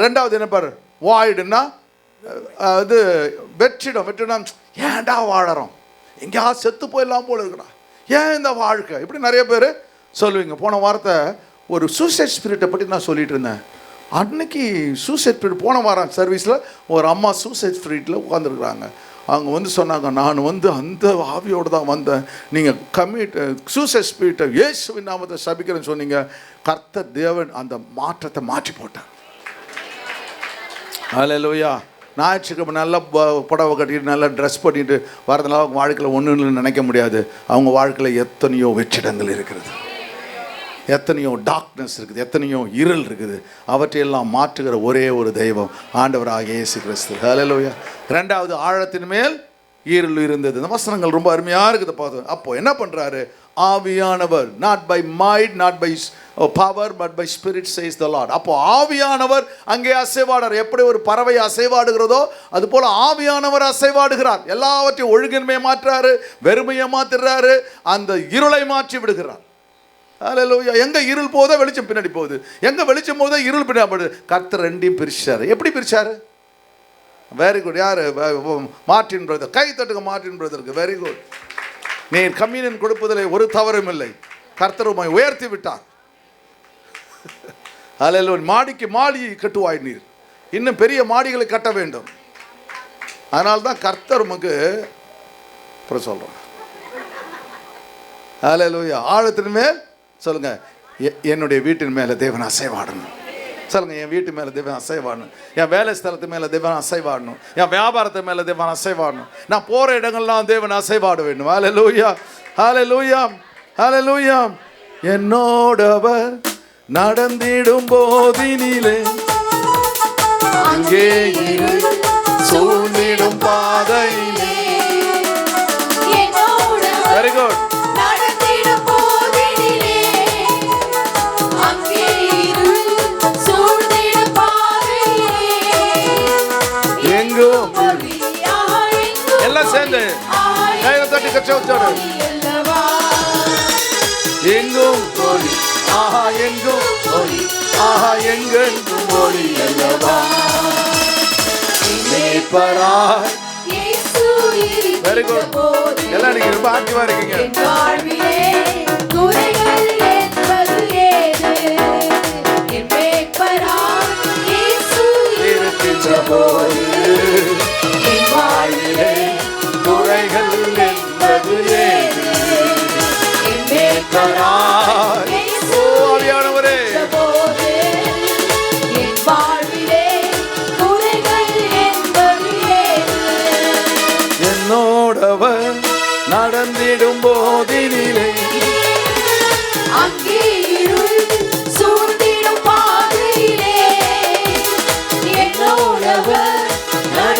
ரெண்டாவது என்ன பாரு, வாய்டுன்னா இது வெற்றிடம். ஏன்டா வாழறோம், எங்கேயாவது செத்து போயிடலாம் போல இருக்குடா, ஏன் இந்த வாழ்க்கை, இப்படி நிறைய பேர் சொல்லுவீங்க. போன வாரத்தை ஒரு சூசைட் ஸ்பிரிட்டை பற்றி நான் சொல்லிட்டு இருந்தேன். அன்னைக்கு சூசைட் ஸ்பிரிட், போன வாரம் சர்வீஸில் ஒரு அம்மா சூசைட் ஸ்பிரிட்டில் உட்காந்துருக்குறாங்க. அவங்க வந்து சொன்னாங்க, நான் வந்து அந்த ஆவியோடு தான் வந்தேன், நீங்கள் சூசைட் ஸ்பிரிட்டை இயேசுவின் நாமத்தை சபிக்கிறேன்னு சொன்னீங்க. கர்த்தர் தேவன் அந்த மாற்றத்தை மாற்றி போட்டார். ஹல்லேலூயா. ஞாயிற்றுக்கிழமை நல்லா புடவை கட்டிட்டு நல்லா ட்ரெஸ் பண்ணிட்டு வரதுனால அவங்க வாழ்க்கையில் ஒன்றுன்னு நினைக்க முடியாது. அவங்க வாழ்க்கையில் எத்தனையோ வெற்றிடங்கள் இருக்கிறது, எத்தனையோ டார்க்னஸ் இருக்குது, எத்தனையோ இருள் இருக்குது. அவற்றையெல்லாம் மாற்றுகிற ஒரே ஒரு தெய்வம் ஆண்டவராகிய இயேசு கிறிஸ்து. ஹல்லேலூயா. ரெண்டாவது, ஆழத்தின் மேல் இருள் இருந்தது. இந்த வசனங்கள் ரொம்ப அருமையாக இருக்குது. பார்த்தோம். அப்போ என்ன பண்ணுறாரு, ஆவியானவர், not by might, not by power, but by spirit says the Lord. அப்போ ஆவியானவர் அங்கே அசைவாடுறார். எப்படி ஒரு பறவை அசைவாடுகிறதோ அது போல ஆவியானவர் அசைவாடுகிறார். எல்லாவற்றையும் ஒழுங்கின்மையை மாற்றுறாரு, வெறுமையை மாற்றுறாரு, அந்த இருளை மாற்றி விடுகிறார். ஹல்லேலூயா. எங்க இருள் போதோ வெளிச்சம் பின்னாடி போகுது, எங்க வெளிச்சம் போதோ இருள் பின்னாடி போகுது. கர்த்தர் ரெண்டையும் பிரிச்சாரு. எப்படி பிரிச்சாரு? Very good. யாரு? Martin brother. கை தட்டுங்க மார்ட்டின் பிரதருக்கு. Very good. நீர் கம்யூனியன் கொடுப்பதிலே ஒரு தவறும் இல்லை, கர்த்தர் உம்மை உயர்த்தி விட்டார். ஹல்லேலூயா. மாடிக்கு மாடி கட்டுவாய் நீர், இன்னும் பெரிய மாடிகளை கட்ட வேண்டும். அதனால தான் கர்த்தர் உமக்கு சொல்றோம். ஹல்லேலூயா. ஆழத்தின் மேல் சொல்லுங்க, என்னுடைய வீட்டின் மேலே தேவன் அசைவாடணும். சொல்லுங்க, என் வீட்டு மேலே தேவன் அசைவாடணும், என் வேலை ஸ்தலத்து மேலே தேவன் அசைவாடணும், என் வியாபாரத்து மேலே தேவன் அசைவாடணும், நான் போகிற இடங்கள்லாம் தேவன் அசைவாட வேண்டும். ஹல்லேலூயா. ஹல்லேலூயா. ஹல்லேலூயா. என்னோடவர் நடந்திடும் போதினிலே அங்கே சூழ்ந்திடும் பாதையிலே. Very good. எல்லாம் சேர்ந்து கையில தட்டி கச்சோச்சோடு. எங்கும் ஒளி, ஆஹா எங்கும் ஒளி, ஆஹா எங்கெங்கும் ஒளி அல்லவா. Very good. எல்லாம் நீங்க ரொம்ப ஆக்டிவா இருக்கீங்க. குறைகள் என்பது ஆவியானவரே, என்னோடவர் நடந்திடும் போதினிலே அங்கே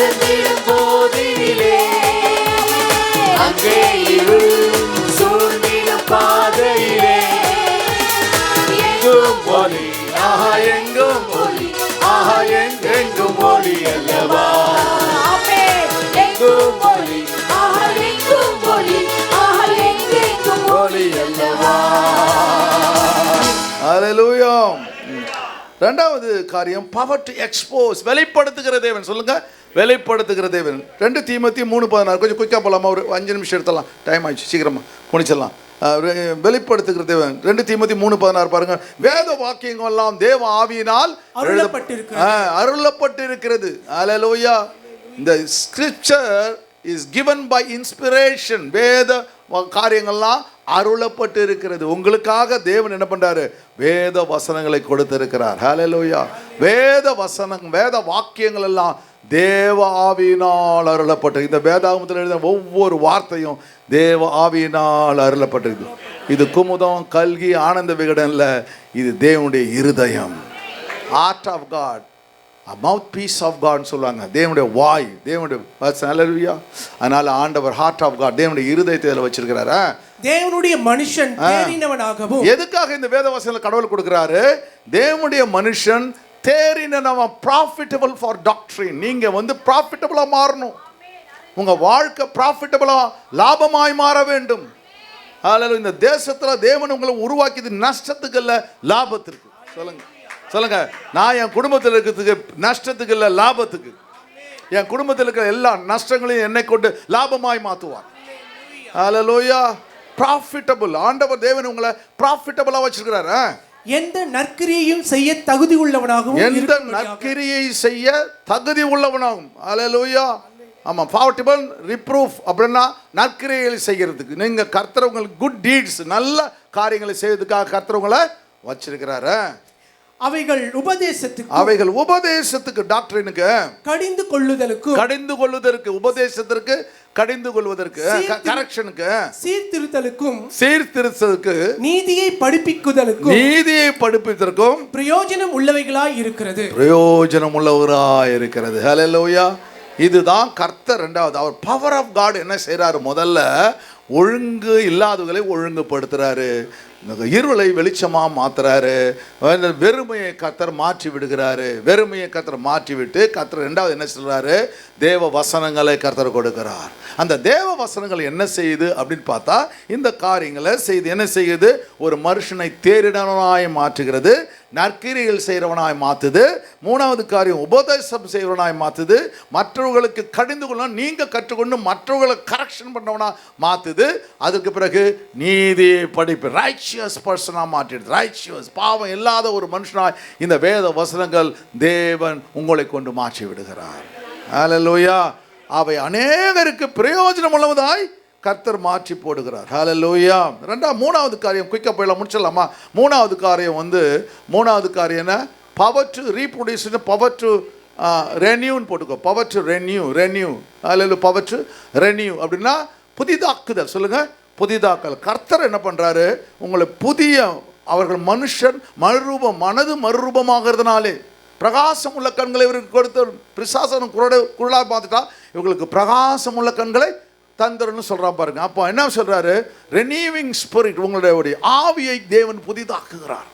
நடந்திடும் போதினிலே அங்கே இருள் சூழ்ந்திடும் பாதையிலே எங்கும் ஒளி ஆஹா எங்கும் ஒளி, ஆஹா எங்கெங்கும் ஒளி அல்லவா. எங்கும் ஒளி ஆஹா எங்கும் ஒளி ஆஹா எங்கெங்கும் ஒளி அல்லவா. ஹல்லேலூயா. ரெண்டாவது காரியம் பவர் டு எக்ஸ்போஸ், வெளிப்படுத்துகிற தேவன். சொல்லுங்க, வெளிப்படுத்துகிற தேவன். 2 தீமோத்தேயு 3:16. கொஞ்சம் குயிக்காக போகலாமா? ஒரு 5 நிமிஷம் எடுத்துடலாம், டைம் ஆயிடுச்சு, சீக்கிரமா முடிச்சிடலாம். வெளிப்படுத்துகிற தேவன் 2 தீமோத்தேயு 3:16 பாருங்க. வேத வாக்கியங்கள் எல்லாம் தேவ ஆவியினால் அருளப்பட்டிருக்கிறது. ஹல்லேலூயா. இந்த scripture is given by inspiration. வேத காரியங்கள்லாம் அருளப்பட்டு இருக்கிறது. உங்களுக்காக தேவன் என்ன பண்றாரு? வேத வசனங்களை கொடுத்திருக்கிறார். ஹல்லேலூயா. வேத வசனம், வேத வாக்கியங்கள் எல்லாம் தேவ ஆவியினால் அருளப்பட்டு, இந்த வேதாகமத்தில் எழுதின ஒவ்வொரு வார்த்தையும் தேவ ஆவியினால் அருளப்பட்டிருக்கு. இது குமுதம், கல்கி, ஆனந்த விகடன் இல்ல, இது தேவனுடைய இருதயம். Heart of God, mouthpiece of காட்னு சொல்லுவாங்க. தேவனுடைய வாய், தேவனுடைய வசனம். ஹல்லேலூயா. அதனால ஆண்டவர் ஹார்ட் ஆஃப் காட், தேவனுடைய இருதயத்தை அதில் வச்சிருக்கிறாரா. தேவனுடைய மனுஷன் தேறினவனாகவும். எதுக்காக இந்த வேத வசனங்களை கடவுள் கொடுக்கிறாரு? தேவனுடைய மனுஷன் தேறினவன், ப்ராஃபிட்டபிள் ஃபார் டாக்ட்ரின். நீங்க ப்ராஃபிட்டபிளா மாறணும். உங்க வாழ்க்கை ப்ராஃபிட்டபிளா, லாபமாய் மாற வேண்டும். ஹல்லேலூயா. இந்த தேசத்துல தேவன் உங்களை உருவாக்கியது நஷ்டத்துக்கு இல்ல, லாபத்திற்கு. சொல்லுங்க, சொல்லுங்க. நான் என் குடும்பத்தில் இருக்கிறதுக்கு நஷ்டத்துக்கு இல்ல, லாபத்துக்கு. என் குடும்பத்தில் இருக்கிற எல்லா நஷ்டங்களையும் என்னை கொண்டு லாபமாய் மாற்றுவார். ஹல்லேலூயா. ப்ராஃபிட்டபிள். ஆண்டவர் தேவன் உங்களை ப்ராஃபிட்டபிளா வச்சிருக்கிறாரு. எந்த நற்கிரியையும் செய்ய தகுதி உள்ளவனாகவும், எந்த நற்கிரியை செய்ய தகுதி உள்ளவனாகும். ஹல்லேலூயா. ஆமா, ப்ராஃபிட்டபிள் ரிப்ரூஃப் அப்படின்னா நற்கிரியைகளை செய்கிறதுக்கு. நீங்க கர்த்தர் உங்களுக்கு குட் டீட்ஸ், நல்ல காரியங்களை செய்வதற்காக கர்த்தர் உங்களை வச்சிருக்கிறாரு. அவைகள் உபதேசத்துக்கு, டாக்டரினுக்கு, கடிந்து கொள்ளுதலுக்கு, உபதேசத்திற்கு, கடிந்து கொள்வதற்கு, கரெக்ஷனுக்கு, சீர்திருத்தலுக்கு, நீதியை படிப்பிப்பதற்கும் பிரயோஜனம் உள்ளவைகளாய் இருக்கிறது. ஹல்லேலூயா. இதுதான் கர்த்தர். ரெண்டாவது, அவர் பவர் ஆஃப் காட் என்ன செய்யறாரு? முதல்ல ஒழுங்கு இல்லாதவர்களை ஒழுங்குபடுத்துறாரு, இருளை வெளிச்சமா மாத்துறாரு, வெறுமையை கர்த்தர் மாற்றி விடுகிறாரு. வெறுமையை கர்த்தர் மாற்றி விட்டு கர்த்தர் ரெண்டாவது என்ன சொல்றாரு? தேவ வசனங்களை கர்த்தர் கொடுக்கிறார். அந்த தேவ வசனங்கள் என்ன செய்யுது அப்படின்னு பார்த்தா, இந்த காரியங்களை செய்து என்ன செய்யுது? ஒரு மனுஷனை தேறினவனாய் மாற்றுகிறது, நற்கிரியைகள் செய்கிறவனாய் மாற்றுது. மூணாவது காரியம், உபதேசம் செய்கிறவனாய் மாற்றுது. மற்றவர்களுக்கு கடிந்து கொள்ள நீங்க கற்றுக்கொண்டு மற்றவர்களை கரெக்ஷன் பண்ணவனா மாற்றுது. அதுக்கு பிறகு நீதி படிப்பு, ரைச்சியஸ் பர்சனாக மாற்றிடுது. ரைச்சியஸ், பாவம் இல்லாத ஒரு மனுஷனாய் இந்த வேத வசனங்கள் தேவன் உங்களை கொண்டு மாற்றி விடுகிறார். ஹல்லேலூயா. அவை அநேகருக்கு பிரயோஜனம் உள்ளவதாய் கர்த்தர் மாற்றி போடுகிறார். ஹல்லேலூயா. மூணாவது காரியம், குயிக்காக போயிடலாம், முடிச்சிடலாமா? மூணாவது காரியம் என்ன? Power to reproduce, power to ரெனியூன்னு போட்டுக்கோ. Power to renew. Hallelujah. Power to renew அப்படின்னா புதிதாக்குதல். சொல்லுங்க, புதிதாக்கல். கர்த்தர் என்ன பண்றாரு? உங்களை அவர்கள் மனுஷன் மனது மறுரூபமாகிறதுனாலே பிரகாசம் உள்ள கண்களை இவருக்கு கொடுத்து, பிசாசனும் குருடா பார்த்துட்டா இவங்களுக்கு பிரகாசம் உள்ள கண்களை தந்தருன்னு சொல்றான் பாருங்க. அப்போ என்ன சொல்றாரு? ரெனியூவிங் ஸ்பிரிட், உங்களுடைய ஆவியை தேவன் புதிதாக்குகிறார்.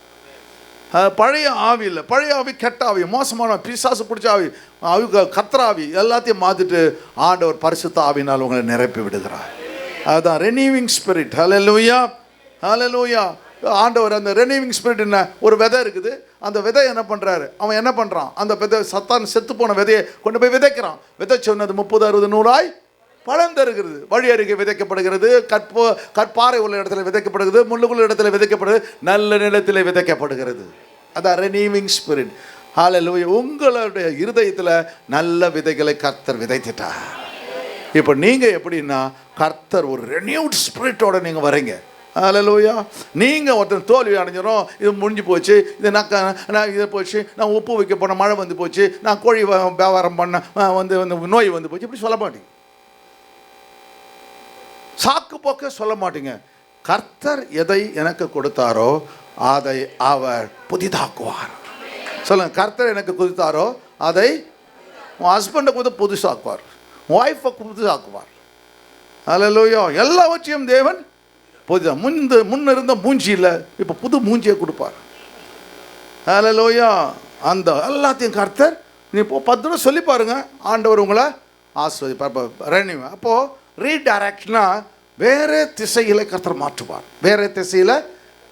பழைய ஆவி இல்லை, பழைய ஆவி கெட்ட ஆவி, மோசமான பிசாசு பிடிச்ச ஆவி, கத்ராவி எல்லாத்தையும் மாற்றிட்டு ஆண்டவர் பரிசுத்த ஆவினால் உங்களை நிரப்பி விடுகிறார். அதுதான் ரெனியூவிங் ஸ்பிரிட். ஹல்லேலூயா. ஹல்லேலூயா. ஆண்டவர் அந்த ரெனியூவிங் ஸ்பிரிட் என்ன? ஒரு விதை இருக்குது, அந்த விதை என்ன பண்ணுறாரு? அவன் என்ன பண்ணுறான்? அந்த விதை, சத்தான் செத்து போன விதையை கொண்டு போய் விதைக்கிறான். விதைச்சொன்னது 30, 60, 100 பலன் தருகிறது. வழி அருகே விதைக்கப்படுகிறது, கற்பாறை உள்ள இடத்துல விதைக்கப்படுகிறது, முள்ளுக்குள்ள இடத்துல விதைக்கப்படுகிறது, நல்ல நிலத்தில் விதைக்கப்படுகிறது. அதான் ரெனியூவிங் ஸ்பிரிட். ஹல்லேலூயா. உங்களுடைய இருதயத்தில் நல்ல விதைகளை கர்த்தர் விதைத்துட்டார். இப்போ நீங்கள் எப்படின்னா, கர்த்தர் ஒரு ரெனியூட் ஸ்பிரிட்டோட நீங்கள் வரீங்க. ஹல்லேலூயா. நீங்கள் ஒருத்தர் தோல்வி அடைஞ்சிடும், இது முடிஞ்சு போச்சு, இது நான் இதை போச்சு, நான் உப்பு வைக்க போன மழை வந்து போச்சு, நான் கோழி வியாபாரம் பண்ண நோய் வந்து போச்சு, இப்படி சொல்ல மாட்டீங்க. சாக்கு போக்க சொல்ல மாட்டீங்க. கர்த்தர் எதை எனக்கு கொடுத்தாரோ அதை அவர் புதிதாக்குவார். சொல்லுங்க, கர்த்தர் எனக்கு கொடுத்தாரோ அதை உன் ஹஸ்பண்டை கூட புதுசாக்குவார், உன் ஒய்ஃபை புதுசாக்குவார். அல்லேலூயா. எல்லாவற்றையும் தேவன் புதுசாக முன்ன இருந்த மூஞ்சியில் இப்போ புது மூஞ்சியை கொடுப்பார். அல்லேலூயா. அந்த எல்லாத்தையும் கர்த்தர் நீ இப்போ 10 தடவை சொல்லி பாருங்க, ஆண்டவர் உங்களை ஆஸ்வதிப்பார். அப்போது ரீடைரக்ஷனா வேறு திசையில் கர்த்தர் மாற்றுவார். வேறு திசையில்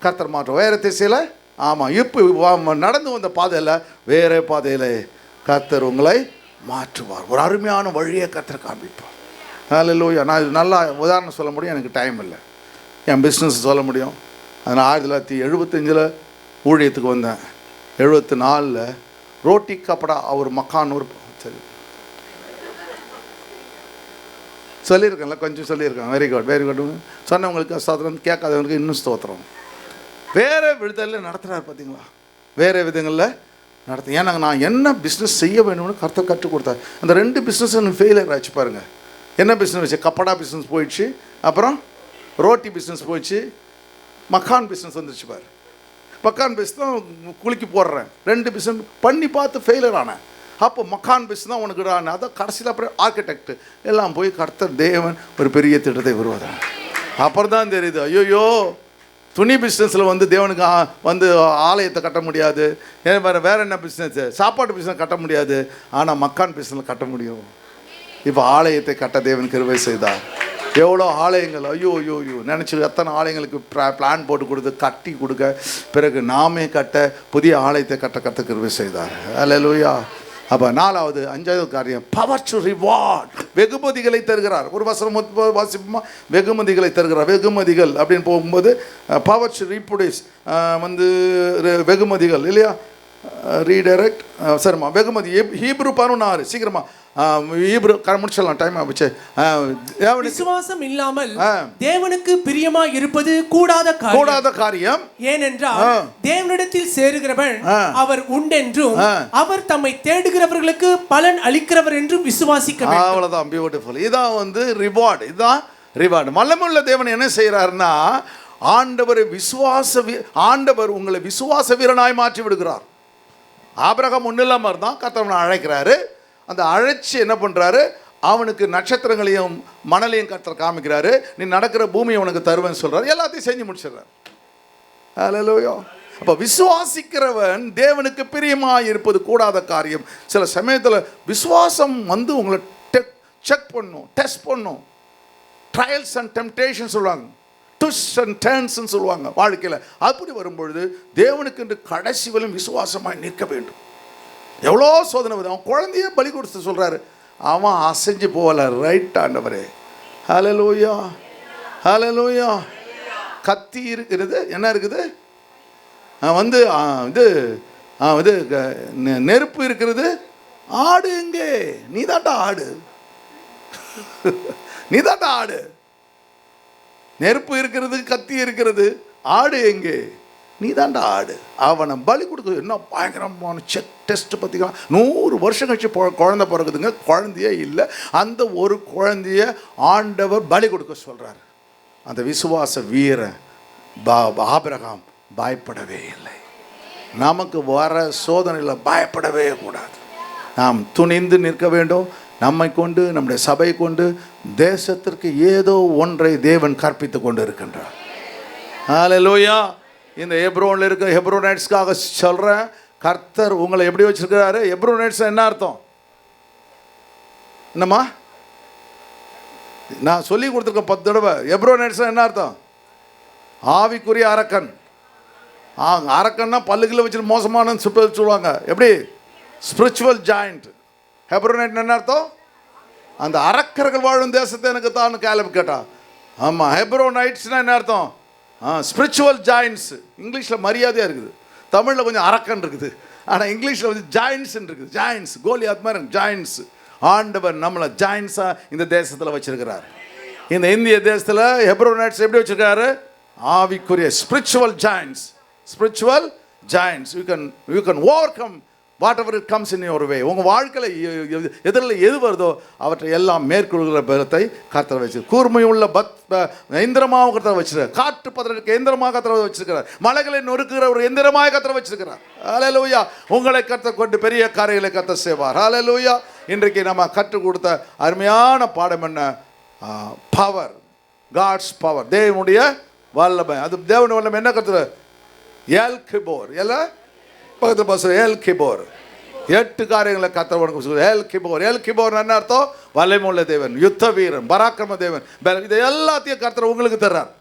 கர்த்தர் மாற்றுவார். வேறு திசையில், ஆமாம், இப்போ நடந்து வந்த பாதையில் வேறு பாதையில் கர்த்தர் உங்களை மாற்றுவார். ஒரு அருமையான வழியை கர்த்தர் காண்பிப்பார். அல்லேலூயா. நான் இது நல்லா உதாரணம் சொல்ல முடியும், எனக்கு டைம் இல்லை. என் பிஸ்னஸ் சொல்ல முடியும். அதனால் 1975 ஊழியத்துக்கு வந்தேன். 74 ரோட்டி கப்படா அவர் மக்கான் ஒரு சரி சொல்லியிருக்கேன்ல, கொஞ்சம் சொல்லியிருக்கேன். Very good, very good. சொன்னவங்களுக்கு ஸ்தோத்திரம், கேட்காதவங்களுக்கு இன்னும் ஸ்தோத்திரம். வேறு விதத்தில் நடத்துகிறார் பார்த்தீங்களா, வேறு விதங்களில் நடத்து. ஏன்னா நான் என்ன பிஸ்னஸ் செய்ய வேணும்னு கர்த்தர் கற்றுக் கொடுத்தார். அந்த 2 பிஸ்னஸ் எனக்கு ஃபெயிலியர் ஆச்சு பாருங்கள். என்ன பிஸ்னஸ் வச்சு? கப்படா பிஸ்னஸ் போயிடுச்சு, அப்புறம் ரோட்டி பிஸ்னஸ் போயிடுச்சு, மக்கான் பிஸ்னஸ் வந்துடுச்சு பாரு. மக்கான் பிஸ்னஸ் தான் குலுக்கி போடுறேன். 2 பிஸ்னஸ் பண்ணி பார்த்து ஃபெயிலியர் ஆனேன். அப்போ மக்கான் பிஸ்னஸ் தான் உனக்கு ஆனேன். அதான் கடைசியில் அப்புறம் ஆர்கிடெக்ட் எல்லாம் போய் கர்த்தர் தேவன் ஒரு பெரிய திட்டத்தை வருவாதான். அப்புறம் தான் தெரியுது, ஐயோயோ துணி பிஸ்னஸில் வந்து தேவனுக்கு வந்து ஆலயத்தை கட்ட முடியாது. வேறு என்ன பிஸ்னஸ்? சாப்பாட்டு பிஸ்னஸ் கட்ட முடியாது. ஆனால் மக்கான் பிஸ்னஸில் கட்ட முடியும். இப்போ ஆலயத்தை கட்ட தேவன் கிருபை செய்தார். எவ்வளோ ஆலயங்கள், ஐயோ ஐயோ ஐயோ நினச்சி எத்தனை ஆலயங்களுக்கு பிளான் போட்டு கொடுத்து கட்டி கொடுக்க, பிறகு நாமே கட்ட புதிய ஆலயத்தை கட்ட கற்று கிருபை செய்தார். அல்லேலூயா. அப்போ 4வது 5வது காரியம், பவர் டு ரிவார்ட். வெகுமதிகளை தருகிறார். ஒரு வசனம் வாசிப்போமா? வெகுமதிகளை தருகிறார். வெகுமதிகள் அப்படின்னு போகும்போது பவர் டு ரீப்ரொடியூஸ் வந்து வெகுமதிகள் இல்லையா? ரீடைரக்ட் சரிம்மா. வெகுமதி ஹீப்ரு 16 சீக்கிரமா ஹீப்ரு முடிச்சிடலாம், டைம் ஆச்சு. விசுவாசம் இல்லாமல் தேவனுக்கு பிரியமா இருப்பது கூடாத காரியம். ஏனென்றால் தேவனிடத்தில் சேருகிறவன் அவர் உண்டென்றும் அவர் தம்மை தேடுகிறவர்களுக்கு பலன் அளிக்கிறவர் என்றும் விசுவாசிக்க வேண்டும். அவ்வளவுதான், பியூட்டிஃபுல். இதான் வந்து ரிவார்டு. இதுதான் ரிவார்டு. வல்லமையுள்ள தேவன் என்ன செய்யறாருன்னா, ஆண்டவர் உங்களை விசுவாச வீரனாய் மாற்றி விடுகிறார். ஆபிரகாம் ஒன்றும் இல்லாமல் இருந்தான், கர்த்தர் அழைக்கிறாரு. அந்த அழைச்சி என்ன பண்ணுறாரு, அவனுக்கு நட்சத்திரங்களையும் மணலையும் கர்த்தர் காமிக்கிறாரு. நீ நடக்கிற பூமியை உனக்கு தருவேன்னு சொல்கிறார். எல்லாத்தையும் செஞ்சு முடிச்சிடுறார். அல்லேலூயா. அப்போ விசுவாசிக்கிறவன் தேவனுக்கு பிரியமாக இருப்பது கூடாத காரியம். சில சமயத்தில் விசுவாசம் வந்து உங்களை செக் பண்ணும், டெஸ்ட் பண்ணும். ட்ரையல்ஸ் அண்ட் டெம்டேஷன் சொல்லுவாங்க, ட்விஸ்ட் அண்ட் டர்ன்ஸ்ன்னு சொல்லுவாங்க வாழ்க்கையில். அப்படி வரும்பொழுது தேவனுக்கு என்று கடைசி வரையும் விசுவாசமாக நிற்க வேண்டும். எவ்வளோ சோதனை வருது. அவன் குழந்தைய பலி கொடுத்து சொல்கிறாரு, அவன் அசைஞ்சு போகல. ரைட் ஆண்டவரே. ஹல்லேலூயா, ஹல்லேலூயா. கத்தி இருக்கிறது, என்ன இருக்குது வந்து இது நெருப்பு இருக்கிறது. ஆடு எங்கே? நீ தாண்டா ஆடு, நீ தாண்டா ஆடு. நெருப்பு இருக்கிறது, கத்தி இருக்கிறது, ஆடு எங்கே? நீ தாண்டா ஆடு. அவனை பலி கொடுக்குறது என்ன பயங்கரமான செக் டெஸ்ட். பார்த்தீங்கன்னா 100 வருஷம் கழிச்சு குழந்தை பிறகுதுங்க, குழந்தையே இல்லை. அந்த ஒரு குழந்தைய ஆண்டவர் பலி கொடுக்க சொல்கிறார். அந்த விசுவாச வீரன் ஆபிரகாம் பயப்படவே இல்லை. நமக்கு வர சோதனையில் பயப்படவே கூடாது. நாம் துணிந்து நிற்க வேண்டும். நம்மை கொண்டு, நம்முடைய சபை கொண்டு தேசத்திற்கு ஏதோ ஒன்றை தேவன் கற்பித்து கொண்டு இருக்கின்றார். ஹல்லேலூயா. இந்த ஹெப்ரோனில் இருக்கிற ஹெப்ரோனைட்ஸ்க்காக சொல்கிறேன், கர்த்தர் உங்களை எப்படி வச்சிருக்கிறாரு? ஹெப்ரோனைட்ஸ் என்ன அர்த்தம்? என்னம்மா நான் சொல்லி கொடுத்துருக்கேன் 10 தடவை. ஹெப்ரோனைட்ஸ் என்ன அர்த்தம்? ஆவிக்குரிய அரக்கன். அரக்கன்னா பல்லுகளை வச்சுட்டு மோசமான சொல்லுவாங்க. எப்படி? Spiritual joint. ஹெப்ரோனைட் என்ன அர்த்தம்? அந்த அரக்கர்கள் வாழும் தேசத்தை எனக்கு தான் கேலப் கேட்டா. ஆமாம், ஹெப்ரோனைட்ஸ்னால் என்ன அர்த்தம்? Spiritual joints. இங்கிலீஷில் மரியாதையாக இருக்குது, தமிழில் கொஞ்சம் அரக்கன் இருக்குது. ஆனால் இங்கிலீஷில் வந்து ஜாயின்ட்ஸ் இருக்குது. ஜாயின்ட்ஸ், கோலியாத் மாதிரி ஜாயின்ட்ஸ். ஆண்டவர் நம்மளை ஜாயின்ட்ஸாக இந்த தேசத்தில் வச்சிருக்கிறார். இந்த இந்திய தேசத்தில் ஹெப்ரோனைட்ஸ் எப்படி வச்சிருக்காரு? ஆவிக்குரிய spiritual joints. Spiritual joints. You can over come whatever it comes in your way. உங்கள் வாழ்க்கையில் எதிரில் எது வருதோ அவற்றை எல்லாம் மேற்கொள்கிற பலத்தை கர்த்தர் வச்சு, கூர்மையுள்ள எந்திரமாக கர்த்தர் வச்சிருக்கார். காற்று பதற்கு எந்திரமாக கர்த்தர் வச்சிருக்கிறார். மலைகளை நொறுக்குகிற ஒரு எந்திரமாக கர்த்தர் வச்சிருக்கிறார். ஹல்லேலூயா. உங்களை கர்த்தர் கொண்டு பெரிய காரியங்களை கர்த்தர் செய்வார். ஹல்லேலூயா. இன்றைக்கு நம்ம கற்றுக் கொடுத்த அருமையான பாடம் என்ன? பவர், காட்ஸ் பவர், தேவனுடைய வல்லமை. அது தேவனுடைய வல்லமை என்ன கருத்து? எல் கிபோர். எல்லாம் பக்கத்தில் பஸ் எல் கிபோர். 8 காரியங்களை கர்த்தர் எல் கிபோர். எல் கிபோர் என்ன அர்த்தம்? வல்லமையுள்ள தேவன், யுத்த வீரன், பராக்கிரம தேவன். இது எல்லாத்தையும் கர்த்தர் உங்களுக்கு தர்றார்.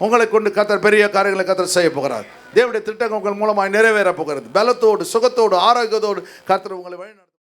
உங்களை கொண்டு கர்த்தர் பெரிய காரியங்களை கர்த்தர் செய்ய போகிறார். தேவனுடைய திட்டங்கள் உங்கள் மூலமாக நிறைவேற போகிறது. பலத்தோடு, சுகத்தோடு, ஆரோக்கியத்தோடு கர்த்தர் உங்களை வழி